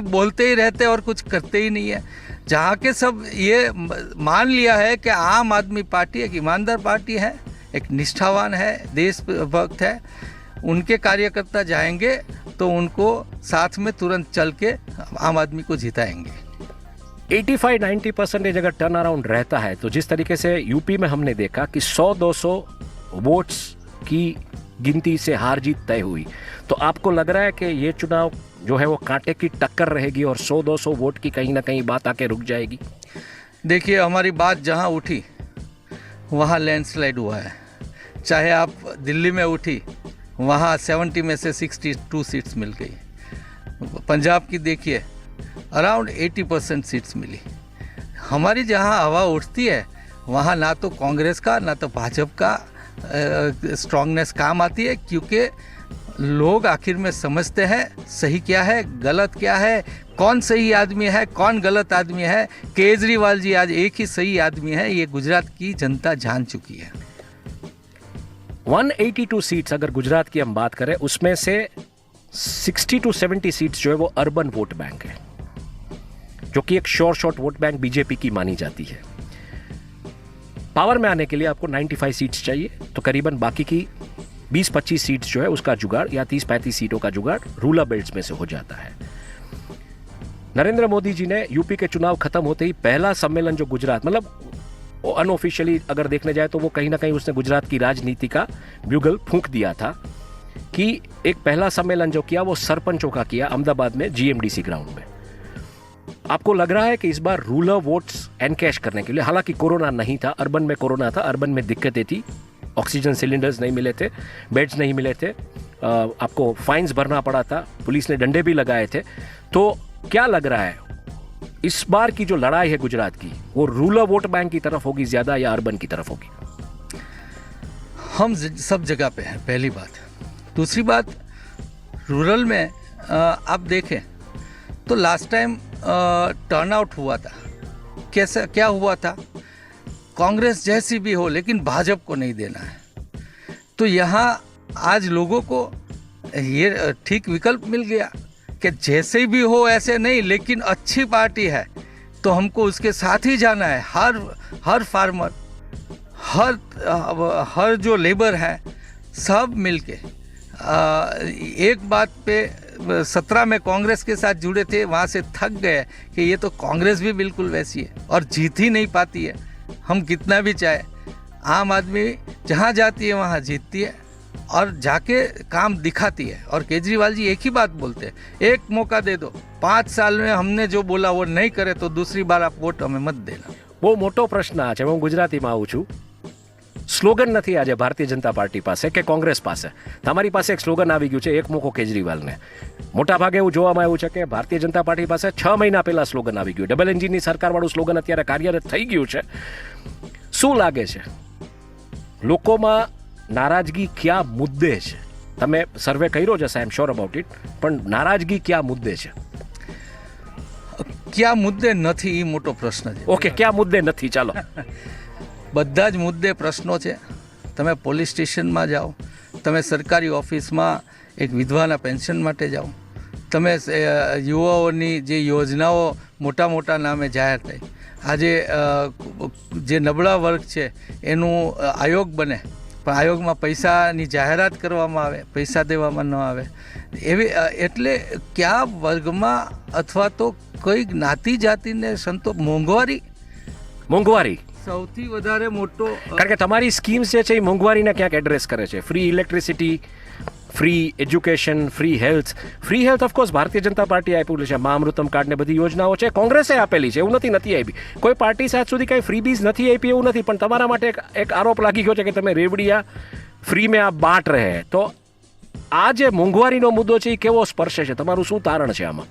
Speaker 2: हैं और कुछ करते ही नहीं है। जहाँ के सब ये मान लिया है कि आम आदमी पार्टी एक ईमानदार पार्टी है, एक निष्ठावान है, देशभक्त है, उनके कार्यकर्ता जाएंगे तो उनको साथ में तुरंत चल के आम आदमी को जिताएंगे।
Speaker 1: 85-90% अगर टर्न अराउंड रहता है, तो जिस तरीके से यूपी में हमने देखा कि 100-200 वोट्स की गिनती से हार जीत तय हुई, तो आपको लग रहा है कि ये चुनाव जो है वो कांटे की टक्कर रहेगी और 100-200 वोट की कहीं ना कहीं बात आके रुक जाएगी?
Speaker 2: देखिए, हमारी बात जहाँ उठी वहाँ लैंडस्लाइड हुआ है। चाहे आप दिल्ली में उठी, वहाँ 70 में से 62 सीट्स मिल गई। पंजाब की देखिए, अराउंड 80% सीट्स मिली। हमारी जहाँ हवा उठती है वहाँ ना तो कांग्रेस का ना तो भाजपा का स्ट्रांगनेस काम आती है, क्योंकि लोग आखिर में समझते हैं सही क्या है, गलत क्या है, कौन सही आदमी है, कौन गलत आदमी है। केजरीवाल जी आज एक ही सही आदमी है, ये गुजरात की जनता जान चुकी है।
Speaker 1: 182 सीट्स अगर गुजरात की हम बात करें, उसमें से 60-70 सीट्स जो है वो अर्बन वोट बैंक है, जो कि एक शॉर्ट वोट बैंक बीजेपी की मानी जाती है। पावर में आने के लिए आपको 95 सीट्स चाहिए, तो करीबन बाकी की 20-25 सीट्स जो है उसका जुगाड़, या 30-35 सीटों का जुगाड़ रूरल बेल्ट्स में से हो जाता है। नरेंद्र मोदी जी ने यूपी के चुनाव खत्म होते ही पहला सम्मेलन जो गुजरात, मतलब अनऑफिशियली अगर देखने जाए तो वो कहीं ना कहीं उसने गुजरात की राजनीति का ब्यूगल फूंक दिया था कि एक पहला सम्मेलन जो किया वो सरपंचों का किया अहमदाबाद में जीएमडीसी ग्राउंड में। आपको लग रहा है कि इस बार रूरल वोट्स एनकैश करने के लिए, हालांकि कोरोना नहीं था, अर्बन में कोरोना था, अर्बन में दिक्कतें थी, ऑक्सीजन सिलेंडर्स नहीं मिले थे, बेड्स नहीं मिले थे, आपको फाइन्स भरना पड़ा था, पुलिस ने डंडे भी लगाए थे, तो क्या लग रहा है इस बार की जो लड़ाई है गुजरात की, वो रूरल वोट बैंक की तरफ होगी ज्यादा या अर्बन की तरफ होगी?
Speaker 2: हम सब जगह पे हैं, पहली बात। दूसरी बात, रूरल में आप देखें तो लास्ट टाइम टर्नआउट हुआ था, कैसा क्या हुआ था, कांग्रेस जैसी भी हो लेकिन भाजपा को नहीं देना है। तो यहाँ आज लोगों को ये ठीक विकल्प मिल गया कि जैसे भी हो ऐसे नहीं, लेकिन अच्छी पार्टी है तो हमको उसके साथ ही जाना है। हर फार्मर, हर जो लेबर है, सब मिलके एक बात पे 2017 में कांग्रेस के साथ जुड़े थे, वहाँ से थक गए कि ये तो कांग्रेस भी बिल्कुल वैसी है और जीत ही नहीं पाती है, हम कितना भी चाहे। आम आदमी जहाँ जाती है वहाँ जीतती है और जाके काम दिखाती है। और केजरीवाल जी एक ही बात बोलते हैं, एक मौका दे दो, 5 साल में हमने जो बोला वो नहीं करे तो दूसरी बार आप वोट हमें मत देना।
Speaker 1: બહુ મોટો પ્રશ્ન આ છે. હું ગુજરાતીમાં આવું છું. સ્લોગન નથી આજે ભારતીય જનતા પાર્ટી પાસે કે કોંગ્રેસ પાસે. તમારી પાસે એક સ્લોગન આવી ગયું છે, એક મોકો કેજરીવાલને. મોટા ભાગે એવું જોવામાં આવ્યું છે કે ભારતીય જનતા પાર્ટી પાસે 6 મહિના પહેલા સ્લોગન આવી ગયું. ડબલ એન્જિનની સરકારવાળું સ્લોગન અત્યારે કાર્યરત થઈ ગયું છે. શું લાગે છે લોકોમાં નારાજગી કયા મુદ્દે છે? તમે સર્વે કર્યો છે, આઈ એમ શ્યોર અબાઉટ ઇટ, પણ નારાજગી કયા મુદ્દે છે?
Speaker 2: ક્યાં મુદ્દે નથી એ મોટો પ્રશ્ન છે.
Speaker 1: ઓકે, કયા મુદ્દે નથી? ચાલો,
Speaker 2: બધા જ મુદ્દે પ્રશ્નો છે. તમે પોલીસ સ્ટેશનમાં જાઓ, તમે સરકારી ઓફિસમાં એક વિધવાના પેન્શન માટે જાઓ, તમે યુવાઓની જે યોજનાઓ મોટા મોટા નામે જાહેર થઈ, આજે જે નબળા વર્ગ છે એનું આયોગ બને પણ આયોગમાં પૈસાની જાહેરાત કરવામાં આવે, પૈસા દેવામાં ન આવે, એવી એટલે કયા વર્ગમાં અથવા તો કઈ જ્ઞાતિ જાતિને મોંઘવારી સૌથી વધારે મોટો,
Speaker 1: કારણ કે તમારી સ્કીમ્સ જે છે એ મોંઘવારીને ક્યાંક એડ્રેસ કરે છે. Free electricity, free education, free health of course Bharatiya Janata party આપેલું છે. મા અમૃતમ કાર્ડ ને બધી યોજનાઓ છે, કોંગ્રેસે આપેલી છે, એવું નથી આપી. કોઈ પાર્ટી સાથ સુધી કંઈ ફ્રીબીઝ નથી આપી એવું નથી. પણ તમારા માટે એક આરોપ લાગી ગયો છે કે તમે રેવડિયા ફ્રી મેં આપ બાંટ રહે. તો આ જે મોંઘવારીનો મુદ્દો છે એ કેવો સ્પર્શે છે? તમારું શું તારણ છે આમાં?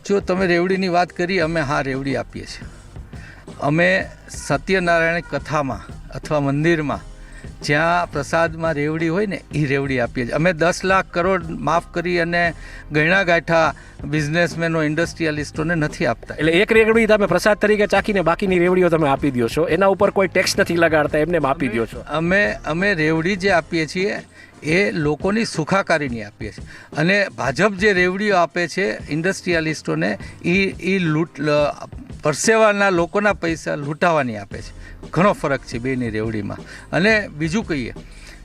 Speaker 2: જો તમે રેવડીની વાત કરી, અમે રેવડી આપીએ છીએ. અમે સત્યનારાયણ કથામાં અથવા મંદિરમાં જ્યાં પ્રસાદમાં રેવડી હોય ને એ રેવડી આપીએ છીએ. અમે 10 લાખ કરોડ માફ કરી અને ગયણા ગાંઠા બિઝનેસમેનો, ઇન્ડસ્ટ્રીયલિસ્ટોને નથી આપતા.
Speaker 1: એટલે એક રેવડી તમે પ્રસાદ તરીકે ચાખીને બાકીની રેવડીઓ તમે આપી દો છો, એના ઉપર કોઈ ટેક્સ નથી લગાડતા, એમને આપી દો છો.
Speaker 2: અમે રેવડી જે આપીએ છીએ એ લોકોની સુખાકારીની આપીએ છીએ. અને ભાજપ જે રેવડીઓ આપે છે ઇન્ડસ્ટ્રીયલિસ્ટોને, એ પરસેવાના લોકોના પૈસા લૂંટાવાની આપે છે. ઘણો ફરક છે બેની રેવડીમાં. અને બીજું કહીએ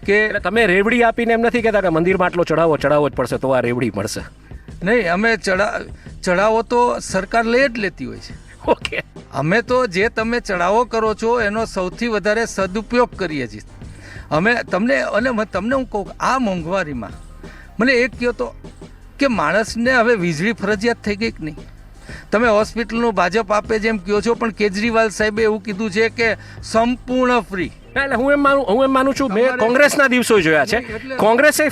Speaker 2: કે
Speaker 1: તમે રેવડી આપીને એમ નથી કહેતા કે મંદિરમાં આટલો ચડાવો જ પડશે તો આ રેવડી મળશે.
Speaker 2: નહીં, અમે ચડાવો તો સરકાર લઈ જ લેતી હોય છે.
Speaker 1: ઓકે,
Speaker 2: અમે તો જે તમે ચડાવો કરો છો એનો સૌથી વધારે સદુપયોગ કરીએ છીએ. અમે તમને હું કહું, આ મોંઘવારીમાં મને એક કહો તો કે માણસને હવે વીજળી ફરજિયાત થઈ ગઈ કે નહીં? તમે હોસ્પિટલનું ભાજપ આપે જેમ કહો છો, પણ કેજરીવાલ સાહેબે એવું કીધું છે કે સંપૂર્ણ ફ્રી.
Speaker 1: એટલે હું એમ માનું છું, મેં કોંગ્રેસના દિવસો જોયા છે, કોંગ્રેસે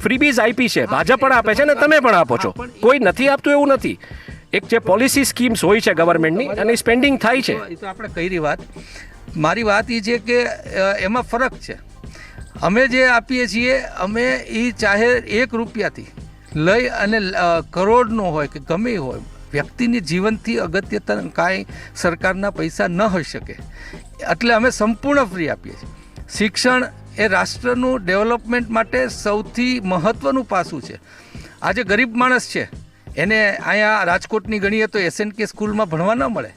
Speaker 1: ફ્રીબીઝ આપી છે, ભાજપ પણ આપે છે ને તમે પણ આપો છો. કોઈ નથી આપતું એવું નથી. એક જે પોલિસી સ્કીમ્સ હોય છે ગવર્મેન્ટની અને સ્પેન્ડિંગ થાય છે.
Speaker 2: એ તો આપણે કઈ વાત, મારી વાત એ છે કે એમાં ફરક છે. અમે જે આપીએ છીએ, અમે એ ચાહે 1 રૂપિયાથી લઈ અને કરોડનો હોય કે ગમે હોય, વ્યક્તિની જીવનથી અગત્યતા કાંઈ સરકારના પૈસા ન હોઈ શકે. એટલે અમે સંપૂર્ણ ફ્રી આપીએ છીએ. શિક્ષણ એ રાષ્ટ્રનું ડેવલપમેન્ટ માટે સૌથી મહત્ત્વનું પાસું છે. આજે ગરીબ માણસ છે, એને અહીંયા રાજકોટની ગણીએ તો SNK સ્કૂલમાં ભણવા ન મળે.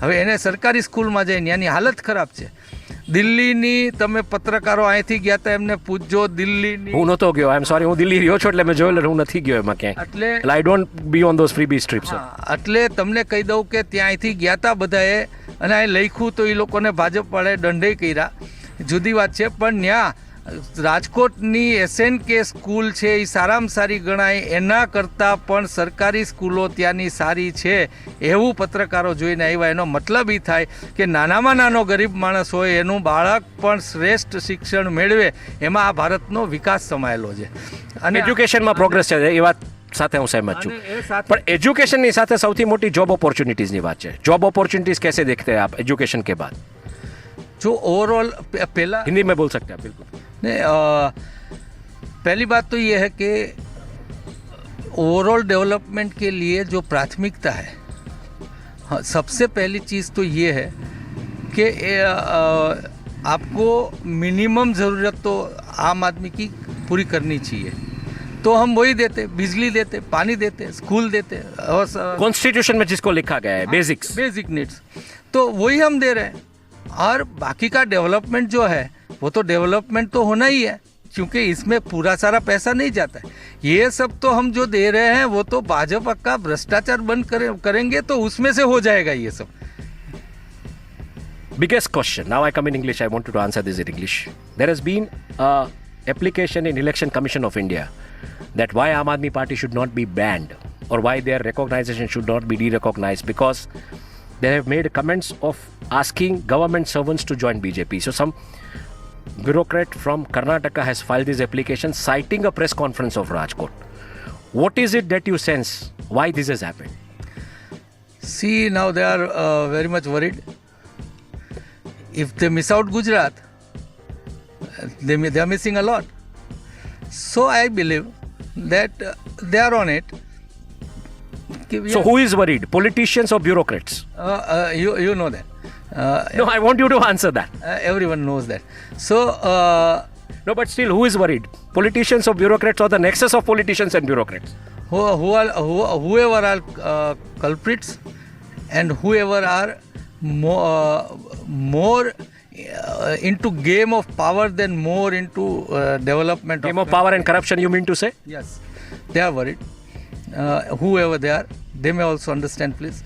Speaker 2: હવે એને સરકારી સ્કૂલમાં જઈને ત્યાંની હાલત ખરાબ છે. દિલ્હીની તમે પત્રકારો અહીંથી ગયા હતા, એમને પૂછજો દિલ્હીની.
Speaker 1: હું નહોતો ગયો, આઈ એમ સોરી, હું દિલ્હી રહ્યો છું એટલે મેં જોયેલું, હું નથી ગયો એમાં ક્યાંય.
Speaker 2: એટલે
Speaker 1: I don't be on those freebies trips.
Speaker 2: એટલે તમને કહી દઉં કે ત્યાં અહીંથી ગયા હતા બધાએ, અને અહીં લખ્યું તો એ લોકોને ભાજપવાળાએ દંડે કર્યા, જુદી વાત છે. પણ ત્યાં રાજકોટની SNK સ્કૂલ છે એ સારામાં સારી ગણાય, એના કરતાં પણ સરકારી સ્કૂલો ત્યાંની સારી છે એવું પત્રકારો જોઈને આવ્યા. એનો મતલબ એ થાય કે નાનામાં નાનો ગરીબ માણસ હોય એનું બાળક પણ શ્રેષ્ઠ શિક્ષણ મેળવે, એમાં આ ભારતનો વિકાસ સમાયેલો છે.
Speaker 1: અને એજ્યુકેશનમાં પ્રોગ્રેસ છે, એ વાત સાથે હું સહેમત છું. પણ એજ્યુકેશનની સાથે સૌથી મોટી જોબ ઓપોર્ચ્યુનિટીઝની વાત છે. જોબ ઓપોर्चुनिटीज कैसे देखते हैं आप एजुकेशन के बाद?
Speaker 2: जो ओवरऑल पहला
Speaker 1: हिंदी में बोल सकते हैं बिल्कुल.
Speaker 2: पहली बात तो ये है कि ओवरऑल डेवलपमेंट के लिए जो प्राथमिकता है, हाँ, सबसे पहली चीज़ तो ये है कि आपको मिनिमम ज़रूरत तो आम आदमी की पूरी करनी चाहिए. तो हम वही देते, बिजली देते, पानी देते, स्कूल देते, और
Speaker 1: कॉन्स्टिट्यूशन में जिसको लिखा गया है बेसिक
Speaker 2: नीड्स, तो वही हम दे रहे हैं. और बाकी का डेवलपमेंट जो है वो तो डेवलपमेंट तो होना ही है, क्योंकि इसमें पूरा सारा पैसा नहीं जाता है। ये सब तो हम जो दे रहे हैं वो तो भाजपा का भ्रष्टाचार बंद करेंगे तो उसमें से हो जाएगा ये सब।
Speaker 1: Biggest question. Now I come in English. I wanted to answer this in English. There has been a application in Election Commission of India that why Aam Aadmi Party should not be banned or why their recognition should not be de-recognized, because they have made comments of asking government servants to join BJP. So some bureaucrat from Karnataka has filed this application citing a press conference of Rajkot. What is it that you sense why this has happened?
Speaker 2: See, now they are very much worried. If they miss out Gujarat, they are missing a lot. So I believe that they are on it.
Speaker 1: So who is worried? Politicians or bureaucrats?
Speaker 2: You know that.
Speaker 1: No, I want you to answer that.
Speaker 2: Everyone knows that. So
Speaker 1: No, but still, who is worried? Politicians or bureaucrats, or the nexus of politicians and bureaucrats?
Speaker 2: whoever are culprits and whoever are more into game of power than more into development.
Speaker 1: Game of power and corruption, you mean to say?
Speaker 2: Yes, they are worried. Whoever they are, they may also understand, please.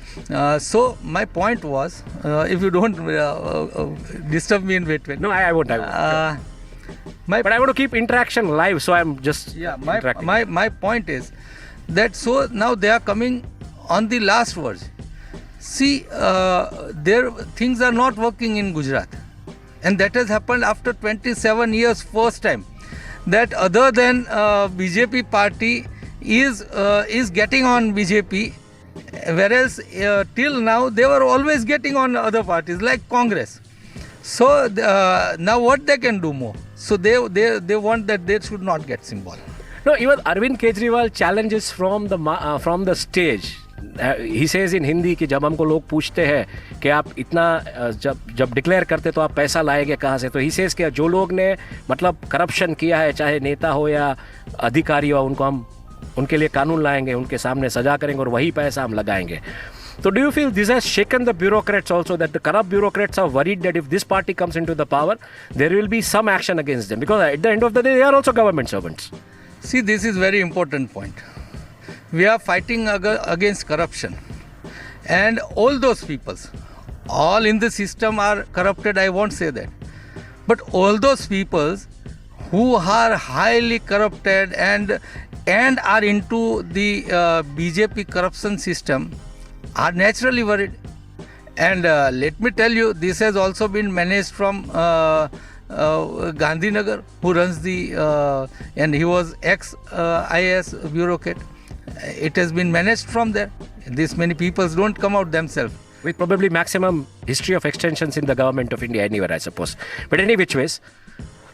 Speaker 2: So my point was, if you don't disturb me in between.
Speaker 1: No, I won't. But I want to keep interaction live, so I'm just interacting.
Speaker 2: My point is that so now they are coming on the last verge. See, their things are not working in Gujarat, and that has happened after 27 years first time. That other than BJP party is getting on BJP, whereas till now they were always getting on other parties like Congress. So now what they can do more? So they want that they should not get symbol.
Speaker 1: No, even Arvind Kejriwal challenges from the stage. He says in Hindi कि जब हमको लोग पूछते हैं कि आप इतना जब डिक्लेयर करते तो आप पैसा लाएंगे कहाँ से, तो ही सेज कि जो लोग ने मतलब करप्शन किया है, चाहे नेता हो या अधिकारी हो, उनको हम उनके लिए कानून लाएंगे, उनके सामने सजा करेंगे और वही पैसा हम लगाएंगे. So do you feel this has shaken the bureaucrats also, that the corrupt bureaucrats are worried that if this party comes into the power, there will be some action against them? Because at the end of the day, they are also government servants.
Speaker 2: See, this is very important point. We are fighting against corruption. And all those peoples, all in the system are corrupted, I won't say that. But all those peoples who are highly corrupted and are into the BJP corruption system are naturally worried. And let me tell you, this has also been managed from Gandhinagar, who runs the and he was ex-IAS bureaucrat. It has been managed from there. This many people don't come out themselves.
Speaker 1: With probably maximum history of extensions in the government of India anywhere, I suppose. But any which ways,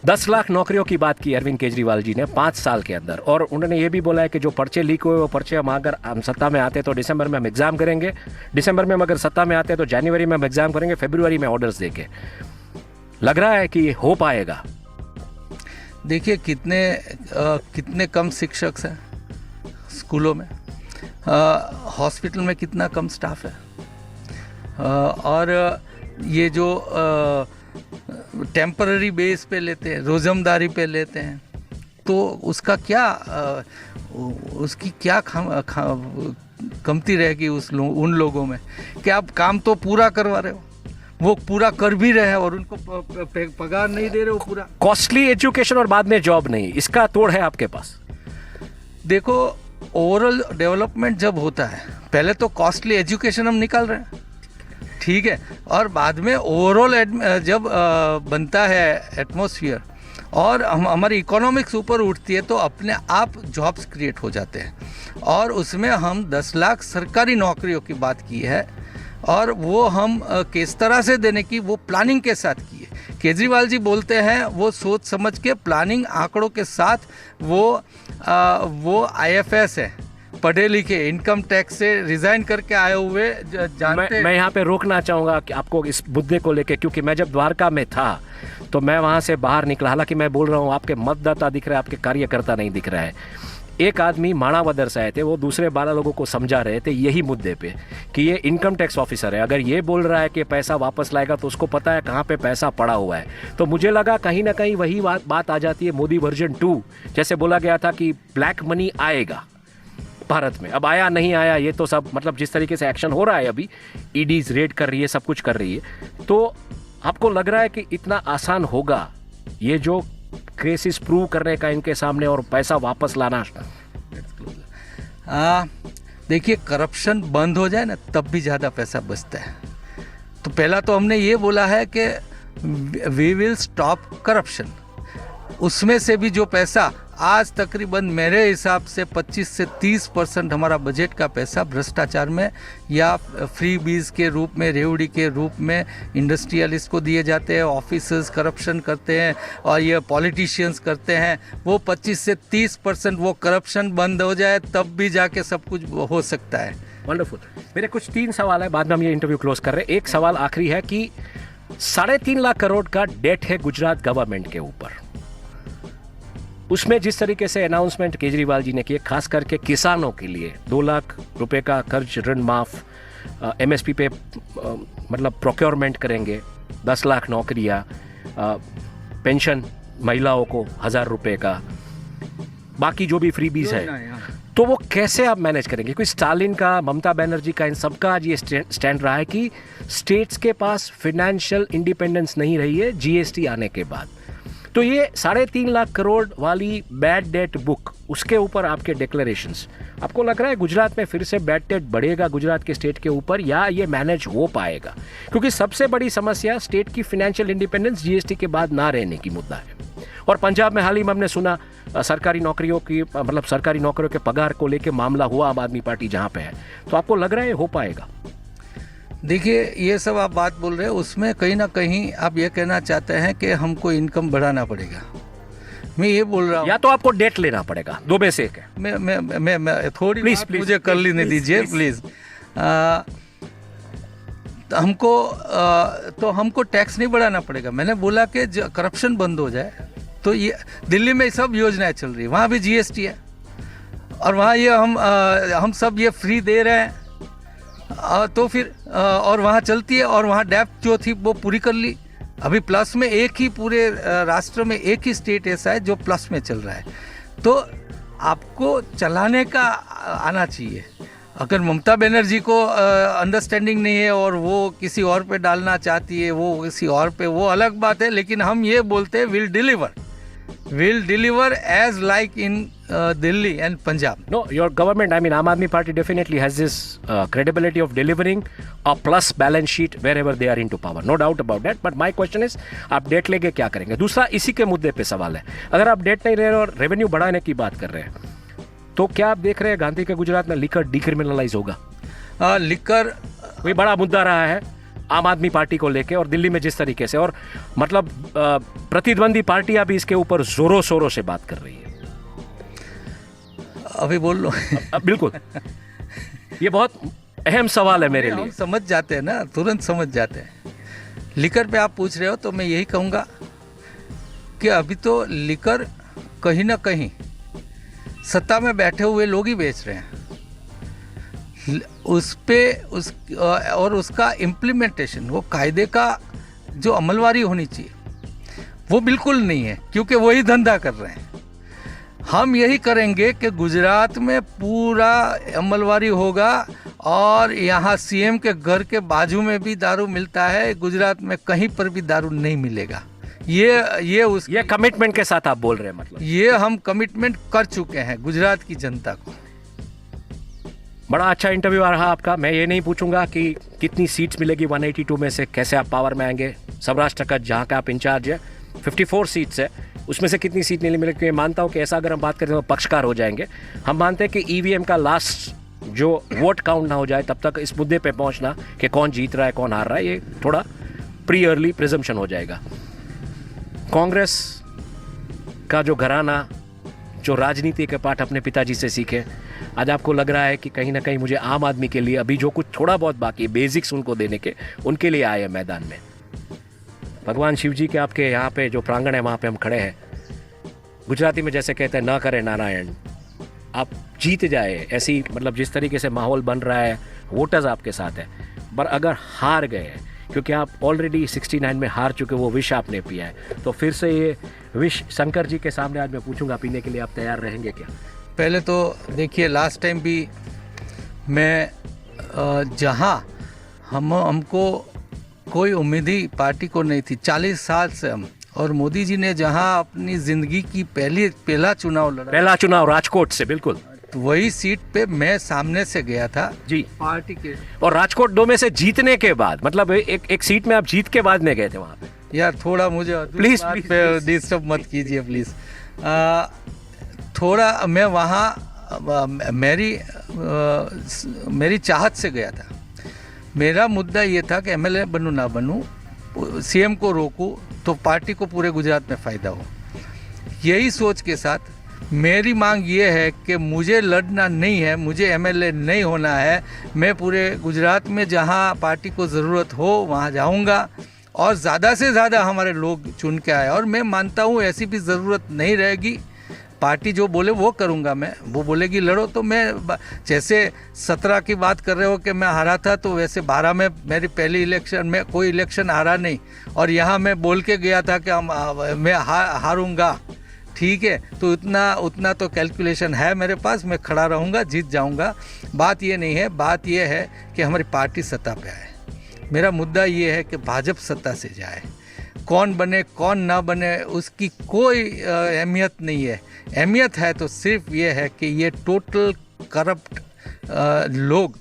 Speaker 1: 10 lakh नौकरियों की बात की अरविंद केजरीवाल जी ने 5 साल के अंदर, और उन्होंने ये भी बोला है कि जो पर्चे लीक हुए वो पर्चे हम अगर हम सत्ता में आते तो दिसंबर में हम एग्जाम करेंगे, दिसंबर में हम अगर सत्ता में आते तो जनवरी में हम एग्जाम करेंगे, फरवरी में ऑर्डर्स देके. लग रहा है कि ये हो पाएगा?
Speaker 2: देखिए कितने कम शिक्षक हैं स्कूलों में, हॉस्पिटल में कितना कम स्टाफ है, और ये जो टेम्पररी बेस पे लेते हैं, रोजमदारी पे लेते हैं, तो उसका क्या उसकी क्या कमती रहेगी उन लोगों में कि आप काम तो पूरा करवा रहे हो, वो पूरा कर भी रहे हैं और उनको पगार नहीं दे रहे हो पूरा.
Speaker 1: कॉस्टली एजुकेशन और बाद में जॉब नहीं, इसका तोड़ है आपके पास?
Speaker 2: देखो, ओवरऑल डेवलपमेंट जब होता है, पहले तो कॉस्टली एजुकेशन हम निकाल रहे हैं, ठीक है, और बाद में ओवरऑल जब बनता है एटमॉस्फेयर और हमारी इकोनॉमिक्स ऊपर उठती है तो अपने आप जॉब्स क्रिएट हो जाते हैं. और उसमें हम 10 लाख सरकारी नौकरियों की बात की है, और वो हम किस तरह से देने की, वो प्लानिंग के साथ की है. केजरीवाल जी बोलते हैं वो सोच समझ के प्लानिंग आंकड़ों के साथ, वो IFS है, पढ़े लिखे, इनकम टैक्स से रिजाइन करके आए हुए जानते.
Speaker 1: मैं यहाँ पे रोकना चाहूँगा कि आपको इस मुद्दे को लेके, क्योंकि मैं जब द्वारका में था तो मैं वहाँ से बाहर निकला, हालांकि मैं बोल रहा हूँ आपके मतदाता दिख रहा है, आपके कार्यकर्ता नहीं दिख रहा है. एक आदमी माणावदर से आए थे, वो दूसरे 12 लोगों को समझा रहे थे यही मुद्दे पे कि ये इनकम टैक्स ऑफिसर है, अगर ये बोल रहा है कि पैसा वापस लाएगा तो उसको पता है कहाँ पे पैसा पड़ा हुआ है। तो मुझे लगा कहीं ना कहीं वही बात आ जाती है मोदी वर्जन 2, जैसे बोला गया था कि ब्लैक मनी आएगा भारत में। अब आया नहीं आया ये तो सब मतलब जिस तरीके से एक्शन हो रहा है अभी, ईडीज रेड कर रही है, सब कुछ कर रही है, तो आपको लग रहा है कि इतना आसान होगा ये जो केसेस प्रूव करने का इनके सामने और पैसा वापस लाना?
Speaker 2: देखिए, करप्शन बंद हो जाए ना तब भी ज़्यादा पैसा बचता है। तो पहला तो हमने ये बोला है कि वी विल स्टॉप करप्शन। उसमें से भी जो पैसा आज तकरीबन मेरे हिसाब से 25 से 30% हमारा बजट का पैसा भ्रष्टाचार में या फ्री बीज के रूप में, रेवड़ी के रूप में इंडस्ट्रियलिस्ट को दिए जाते हैं, ऑफिसर्स करप्शन करते हैं और ये पॉलिटिशियंस करते हैं। वो 25 से 30% वो करप्शन बंद हो जाए तब भी जाके सब कुछ हो सकता है।
Speaker 1: वंडरफुल। मेरे कुछ 3 सवाल है, बाद में हम ये इंटरव्यू क्लोज कर रहे हैं। एक सवाल आखिरी है कि 3.5 लाख करोड़ का डेट है गुजरात गवर्नमेंट के ऊपर, उसमें जिस तरीके से अनाउंसमेंट केजरीवाल जी ने किए, खास करके किसानों के लिए 2 लाख रुपए का कर्ज ऋण माफ, एमएसपी पे मतलब प्रोक्योरमेंट करेंगे, 10 लाख नौकरियां, पेंशन महिलाओं को 1000 रुपए का, बाकी जो भी फ्रीबीज है, तो वो कैसे आप मैनेज करेंगे? क्योंकि स्टालिन का, ममता बनर्जी का, इन सबका आज ये स्टैंड रहा है कि स्टेट्स के पास फाइनेंशियल इंडिपेंडेंस नहीं रही है जीएसटी आने के बाद। तो ये 3.5 लाख करोड़ वाली बैड डेट बुक, उसके ऊपर आपके डिक्लेरेशंस, आपको लग रहा है गुजरात में फिर से बैड डेट बढ़ेगा गुजरात के स्टेट के ऊपर, या ये मैनेज हो पाएगा? क्योंकि सबसे बड़ी समस्या स्टेट की फाइनेंशियल इंडिपेंडेंस जीएसटी के बाद ना रहने की मुद्दा है। और पंजाब में हाल ही में हमने सुना सरकारी नौकरियों की, मतलब सरकारी नौकरियों के पगार को लेके मामला हुआ आम आदमी पार्टी जहाँ पे है, तो आपको लग रहा है हो पाएगा?
Speaker 2: देखिए, ये सब आप बात बोल रहे हैं, उसमें कहीं ना कहीं आप ये कहना चाहते हैं कि हमको इनकम बढ़ाना पड़ेगा। मैं ये बोल रहा हूँ,
Speaker 1: या तो आपको डेट लेना पड़ेगा, 2 में से एक है।
Speaker 2: मैं थोड़ी
Speaker 1: प्लीज
Speaker 2: बात मुझे कर लेने दीजिए प्लीज। तो हमको टैक्स नहीं बढ़ाना पड़ेगा। मैंने बोला कि करप्शन बंद हो जाए, तो ये दिल्ली में सब योजनाएं चल रही है, वहाँ भी जीएसटी है और वहाँ ये हम सब ये फ्री दे रहे हैं, तो फिर और वहाँ चलती है, और वहाँ डेप्थ जो थी वो पूरी कर ली। अभी प्लस में एक ही पूरे राष्ट्र में एक ही स्टेट ऐसा है जो प्लस में चल रहा है। तो आपको चलाने का आना चाहिए। अगर ममता बनर्जी को अंडरस्टैंडिंग नहीं है और वो किसी और पे डालना चाहती है, वो किसी और पे, वो अलग बात है। लेकिन हम ये बोलते हैं will deliver as like in Delhi and Punjab.
Speaker 1: No, your government, I mean, Aam Aadmi Party definitely has this credibility of delivering a plus balance sheet wherever they are into power. No doubt about that. But my question is, आप date लेके क्या करेंगे? दूसरा, इसी के मुद्दे पे सवाल है, अगर आप डेट नहीं ले रहे और रेवेन्यू बढ़ाने की बात कर रहे हैं, तो क्या आप देख रहे हैं गांधी के गुजरात में लिकर डिक्रिमिनलाइज होगा?
Speaker 2: लिकर
Speaker 1: कोई बड़ा मुद्दा रहा है आम आदमी पार्टी को लेके, और दिल्ली में जिस तरीके से, और मतलब प्रतिद्वंदी पार्टियां भी इसके ऊपर जोरों शोरों से बात कर रही है।
Speaker 2: अभी बोल लो।
Speaker 1: बिल्कुल, ये बहुत अहम सवाल है मेरे लिए।
Speaker 2: हम समझ जाते हैं ना, तुरंत समझ जाते हैं। लिकर पे आप पूछ रहे हो, तो मैं यही कहूँगा कि अभी तो लिकर कहीं ना कहीं सत्ता में बैठे हुए लोग ही बेच रहे हैं। और उसका इम्प्लीमेंटेशन, वो कायदे का जो अमलवारी होनी चाहिए, वो बिल्कुल नहीं है, क्योंकि वही धंधा कर रहे हैं। हम यही करेंगे कि गुजरात में पूरा अमलवारी होगा, और यहाँ सीएम के घर के बाजू में भी दारू मिलता है, गुजरात में कहीं पर भी दारू नहीं मिलेगा। ये
Speaker 1: कमिटमेंट के साथ आप बोल रहे हैं? मतलब
Speaker 2: ये हम कमिटमेंट कर चुके हैं गुजरात की जनता को।
Speaker 1: बड़ा अच्छा इंटरव्यू आ रहा आपका। मैं ये नहीं पूछूंगा कि कितनी सीट्स मिलेगी 182 में से, कैसे आप पावर में आएंगे। सौराष्ट्र का जहाँ का आप इंचार्ज है, 54 सीट्स है, उसमें से कितनी सीट नहीं मिलेगी। मैं मानता हूँ कि ऐसा अगर हम बात करें तो पक्षकार हो जाएंगे। हम मानते हैं कि ईवीएम का लास्ट जो वोट काउंट ना हो जाए तब तक इस मुद्दे पे पहुँचना कि कौन जीत रहा है कौन हार रहा है, ये थोड़ा प्री अर्ली प्रिजम्पशन हो जाएगा। कांग्रेस का जो घराना, जो राजनीति के पाठ अपने पिताजी से सीखे, आज आपको लग रहा है कि कहीं ना कहीं मुझे आम आदमी के लिए अभी जो कुछ थोड़ा बहुत बाकी है, बेसिक्स उनको देने के, उनके लिए आए हैं मैदान में। भगवान शिव जी के आपके यहाँ पे जो प्रांगण है वहाँ पे हम खड़े हैं। गुजराती में जैसे कहते हैं, न करे नारायण आप जीत जाए, ऐसी मतलब जिस तरीके से माहौल बन रहा है, वोटर्स आपके साथ है, पर अगर हार गए क्योंकि आप ऑलरेडी 69 में हार चुके, वो विष आपने पिया है, तो फिर से ये विष शंकर जी के सामने आज मैं पूछूंगा पीने के लिए, आप तैयार रहेंगे क्या?
Speaker 2: पहले तो देखिए, लास्ट टाइम भी मैं जहाँ हमको कोई उम्मीद ही पार्टी को नहीं थी, 40 साल से हम, और मोदी जी ने जहाँ अपनी ज़िंदगी की पहला चुनाव लड़ा,
Speaker 1: पहला चुनाव राजकोट से, बिल्कुल
Speaker 2: तो वही सीट पे मैं सामने से गया था
Speaker 1: जी,
Speaker 2: पार्टी के।
Speaker 1: और राजकोट 2 में से जीतने के बाद, मतलब एक सीट में आप जीत के बाद में गए थे वहाँ पे।
Speaker 2: यार थोड़ा मुझे
Speaker 1: प्लीज
Speaker 2: डिस्टर्ब मत कीजिए प्लीज़। थोड़ा मैं वहाँ मेरी चाहत से गया था। मेरा मुद्दा ये था कि एमएलए बनूँ ना बनूँ, सीएम को रोकूँ तो पार्टी को पूरे गुजरात में फ़ायदा हो। यही सोच के साथ मेरी मांग ये है कि मुझे लड़ना नहीं है, मुझे एमएलए नहीं होना है। मैं पूरे गुजरात में जहाँ पार्टी को ज़रूरत हो वहाँ जाऊँगा और ज़्यादा से ज़्यादा हमारे लोग चुन के आए। और मैं मानता हूँ ऐसी भी ज़रूरत नहीं रहेगी, पार्टी जो बोले वो करूँगा मैं। वो बोलेगी लड़ो तो मैं, जैसे 17 की बात कर रहे हो कि मैं हारा था, तो वैसे 12 में मेरी पहली इलेक्शन में कोई इलेक्शन हारा नहीं, और यहाँ मैं बोल के गया था कि मैं हारूंगा। ठीक है, तो उतना तो कैलकुलेशन है मेरे पास, मैं खड़ा रहूँगा, जीत जाऊँगा। बात ये नहीं है, बात ये है कि हमारी पार्टी सत्ता पे आए। मेरा मुद्दा ये है कि भाजपा सत्ता से जाए। कौन बने कौन ना बने उसकी कोई अहमियत नहीं है। अहमियत है तो सिर्फ ये है कि ये टोटल करप्ट लोग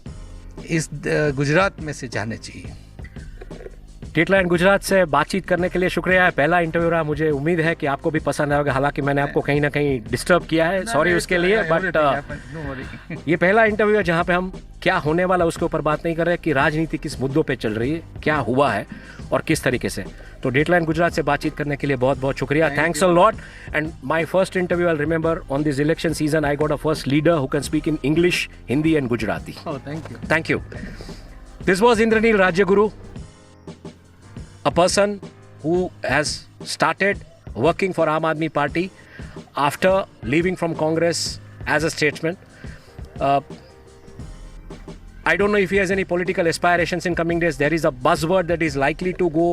Speaker 2: इस गुजरात में से जाने चाहिए।
Speaker 1: डेटलाइन गुजरात से बातचीत करने के लिए शुक्रिया है। पहला इंटरव्यू रहा, मुझे उम्मीद है कि आपको भी पसंद आएगा। हालांकि मैंने आपको कहीं ना कहीं डिस्टर्ब किया है, सॉरी उसके लिए, बट ये पहला इंटरव्यू है जहां पे हम क्या होने वाला उसके ऊपर बात नहीं कर रहे कि राजनीति किस मुद्दों पे चल रही है, क्या हुआ है और किस तरीके से। तो डेटलाइन गुजरात से बातचीत करने के लिए बहुत बहुत शुक्रिया। Thanks a lot. And my first interview I remember on this election season I got a first leader who can speak in English, Hindi and Gujarati. Thank you. This was Indranil Rajyaguru, a person who has started working for Aam Aadmi Party after leaving from Congress as a statesman. I don't know if he has any political aspirations in coming days. There is a buzzword that is likely to go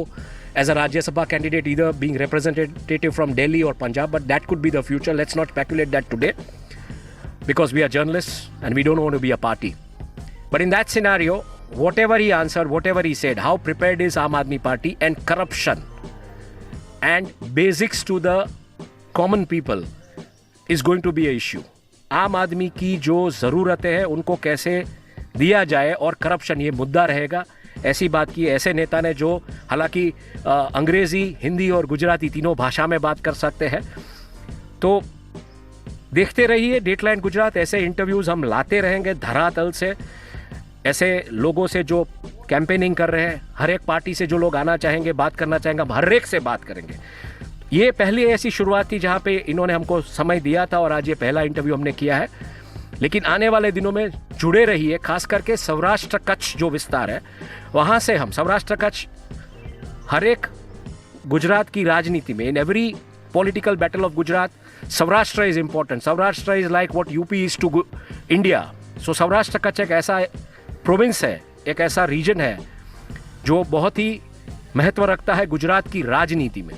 Speaker 1: as a Rajya Sabha candidate, either being representative from Delhi or Punjab, but that could be the future. Let's not speculate that today because we are journalists and we don't want to be a party. But in that scenario, whatever he answered, whatever he said, how prepared is Aam Aadmi Party, and corruption and basics to the common people is going to be an issue. आम आदमी की जो ज़रूरतें हैं उनको कैसे दिया जाए और करप्शन ये मुद्दा रहेगा, ऐसी बात की ऐसे नेता ने जो हालांकि अंग्रेज़ी, हिंदी और गुजराती तीनों भाषा में बात कर सकते हैं। तो देखते रहिए डेटलाइन गुजरात, ऐसे इंटरव्यूज़ हम लाते रहेंगे धरातल से, ऐसे लोगों से जो कैंपेनिंग कर रहे हैं, हर एक पार्टी से जो लोग आना चाहेंगे, बात करना चाहेंगे, हम हर एक से बात करेंगे। ये पहली ऐसी शुरुआत थी जहाँ पे इन्होंने हमको समय दिया था और आज ये पहला इंटरव्यू हमने किया है। लेकिन आने वाले दिनों में जुड़े रहिए, खास करके सौराष्ट्र कच्छ जो विस्तार है वहाँ से हम सौराष्ट्र कच्छ हर एक गुजरात की राजनीति में, in every political battle of Gujarat, Saurashtra is important. Saurashtra is like what UP is to India. So Saurashtra Kutch एक ऐसा प्रोविंस है, एक ऐसा रीजन है जो बहुत ही महत्व रखता है गुजरात की राजनीति में।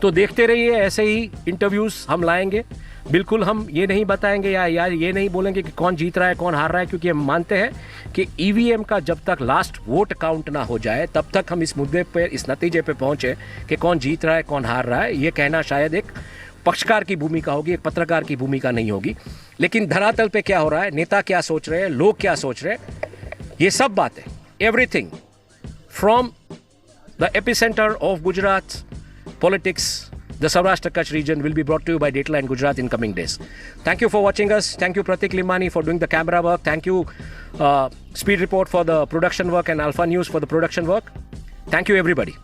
Speaker 1: तो देखते रहिए, ऐसे ही इंटरव्यूज़ हम लाएंगे। बिल्कुल हम ये नहीं बताएंगे या ये नहीं बोलेंगे कि कौन जीत रहा है कौन हार रहा है, क्योंकि हम मानते हैं कि ईवीएम का जब तक लास्ट वोट काउंट ना हो जाए तब तक हम इस मुद्दे पे, इस नतीजे पे पहुंचे कि कौन जीत रहा है कौन हार रहा है, ये कहना शायद एक पक्षकार की भूमिका होगी, एक पत्रकार की भूमिका नहीं होगी। लेकिन धरातल पे क्या हो रहा है, नेता क्या सोच रहे हैं, लोग क्या सोच रहे हैं, ये सब बातें, everything from the epicentre of Gujarat politics, the Saurashtra Kutch region, will be brought to you by Dateline Gujarat in coming days. Thank you for watching us. Thank you Pratik Limani for doing the camera work. Thank you Speed Report for the production work and Alpha News for the production work. Thank you everybody.